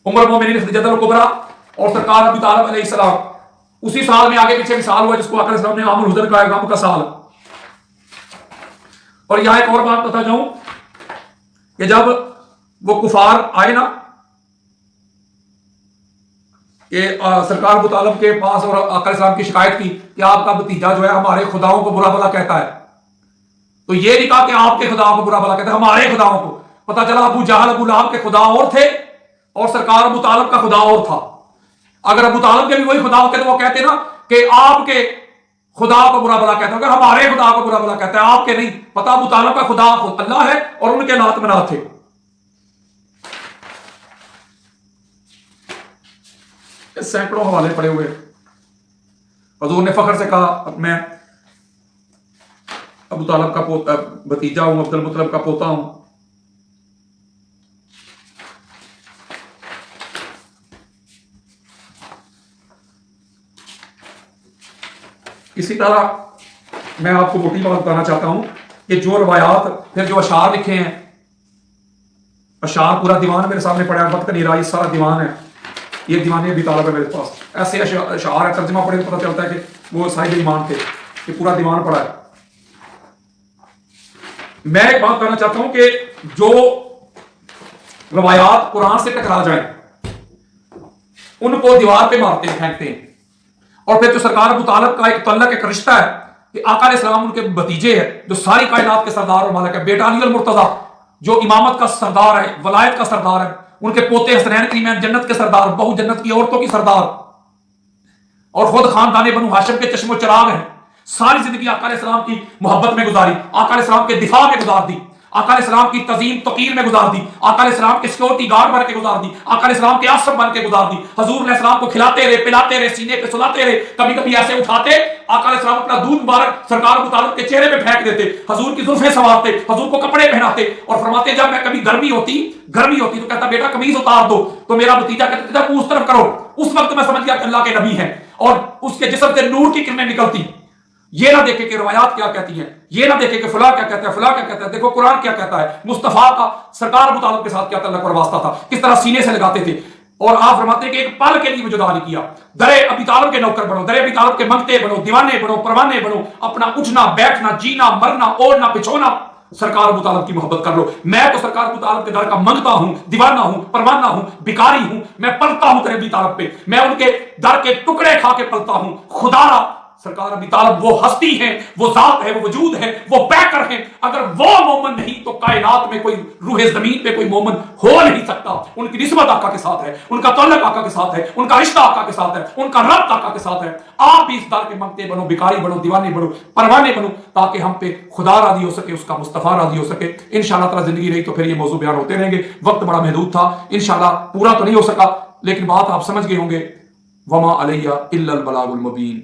Speaker 1: عمر المومنین خدیجہ الکبریٰ اور سرکار ابو طالب علیہ السلام اسی سال میں آگے پیچھے وصال ہوا جس کو آقا علیہ السلام نے عام الحزن کہا، غم کا سال. اور یہاں ایک اور بات بتا جاؤں کہ جب وہ کفار آئے نا کہ سرکار ابو طالب کے پاس اور آقا علیہ السلام کی شکایت کی کہ آپ کا بھتیجا جو ہے ہمارے خداؤں کو برا بھلا کہتا ہے، تو یہ نہیں کہا کہ آپ کے خداؤں کو برا بھلا کہتا ہے، ہمارے خداؤں کو. پتا چلا ابو جہل ابو لہب کے خدا اور تھے اور سرکار ابو طالب کا خدا اور تھا. اگر ابو طالب کے بھی وہی خدا ہوتے تو وہ کہتے نا کہ آپ کے خدا کو برا بھلا کہتا ہے، اگر ہمارے خدا کو برا بھلا کہتا ہے، آپ کے نہیں. پتا ابو طالب کا خدا اللہ ہے اور ان کے لات منات تھے. سینکڑوں حوالے پڑے ہوئے. حضور نے فخر سے کہا میں ابو طالب کا بھتیجا ہوں، عبد المطلب کا پوتا ہوں. اسی طرح میں آپ کو موٹی بات بتانا چاہتا ہوں کہ جو روایات پھر جو اشعار لکھے ہیں، اشعار پورا دیوان میرے سامنے پڑا ہے، وقت نہیں رہا، یہ سارا دیوان ہے، یہ دیوان ابی طالب ہے میرے پاس. ایسے اشعار ہے، ترجمہ پڑھے تو پتہ چلتا ہے کہ وہ صاحب ایمان تھے. یہ پورا دیوان پڑا ہے. میں ایک بات کہنا چاہتا ہوں کہ جو روایات قرآن سے ٹکرا جائیں ان کو دیوار پہ مارتے ہیں، پھینکتے ہیں. اور پھر جو سرکار ابو طالب کا ایک تعلق ایک رشتہ ہے کہ آقا علیہ السلام ان کے بھتیجے ہیں جو ساری کائنات کے سردار اور مالک ہے، بیٹا علی المرتضیٰ جو امامت کا سردار ہے، ولایت کا سردار ہے، ان کے پوتے حسنین کریمین جنت کے سردار، بہو جنت کی عورتوں کی سردار، اور خود خاندان بنو ہاشم کے چشم و چراغ ہیں، ساری زندگی آقا علیہ السلام کی محبت میں گزاری، آقا علیہ السلام کے دفاع میں گزار دی، آقا علیہ السلام کی تعظیم توقیر میں گزار دی، آقا علیہ السلام کے سیکورٹی گارڈ بن کے گزار دی، آقا علیہ السلام کے آصف بن کے گزار دی، حضور علیہ السلام کو کھلاتے رہے، پلاتے رہے، سینے پہ سلاتے رہے، کبھی کبھی ایسے اٹھاتے آقا علیہ السلام اپنا دودھ مبارک سرکار ابو طالب کے چہرے پہ پھینک دیتے، حضور کی زلفیں سنوارتے، حضور کو کپڑے پہناتے، اور فرماتے جب میں کبھی گرمی ہوتی تو کہتا بیٹا قمیض اتار دو، تو میرا بھتیجا کہتا تھا اس طرف کرو، اس وقت میں سمجھ گیا کہ اللہ کے نبی ہیں، اور اس کے جسم سے نور کی کرنیں نکلتی۔ یہ نہ دیکھے کہ روایات کیا کہتی ہیں، یہ نہ دیکھے کہ فلاں کیا کہتا ہے، فلاں کیا کہتا ہے، دیکھو قرآن کیا کہتا ہے، مصطفیٰ کا سرکار ابو طالب کے ساتھ کیا تعلق اور واسطہ تھا، کس طرح سینے سے لگاتے تھے، اور آپ فرماتے ہیں کہ ایک پل کے لیے بھی جدا نہیں کیا، درے ابی طالب کے نوکر بنو، درے ابی طالب کے منگتے بنو، دیوانے بنو، پروانے بنو، اپنا اٹھنا بیٹھنا جینا مرنا اوڑھنا بچھونا سرکار ابو طالب کی محبت کر لو۔ میں تو سرکار ابو طالب کے در کا منگتا ہوں، دیوانہ ہوں، پروانہ ہوں، بیکاری ہوں، میں پلتا ہوں تیرے ابی طالب پہ، میں ان کے در کے ٹکڑے کھا کے پلتا ہوں۔ خدا را سرکار ابی طالب وہ ہستی ہیں، وہ ذات ہے، وہ وجود ہے، وہ پیکر ہیں، اگر وہ مومن نہیں تو کائنات میں کوئی روح زمین پہ کوئی مومن ہو نہیں سکتا۔ ان کی نسبت آقا کے ساتھ ہے، ان کا تعلق آقا کے ساتھ ہے، ان کا رشتہ آقا کے ساتھ ہے، ان کا ربط آقا کے ساتھ ہے۔ آپ بھی اس در کے منگتے بنو، بیکاری بنو، دیوانے بنو، پروانے بنو، تاکہ ہم پہ خدا راضی ہو سکے، اس کا مصطفیٰ راضی ہو سکے۔ انشاءاللہ تعالی زندگی رہی تو پھر یہ موضوع بیان ہوتے رہیں گے، وقت بڑا محدود تھا، انشاءاللہ پورا تو نہیں ہو سکا، لیکن بات آپ سمجھ گئے ہوں گے۔ وما علیہ الا البلاغ المبین۔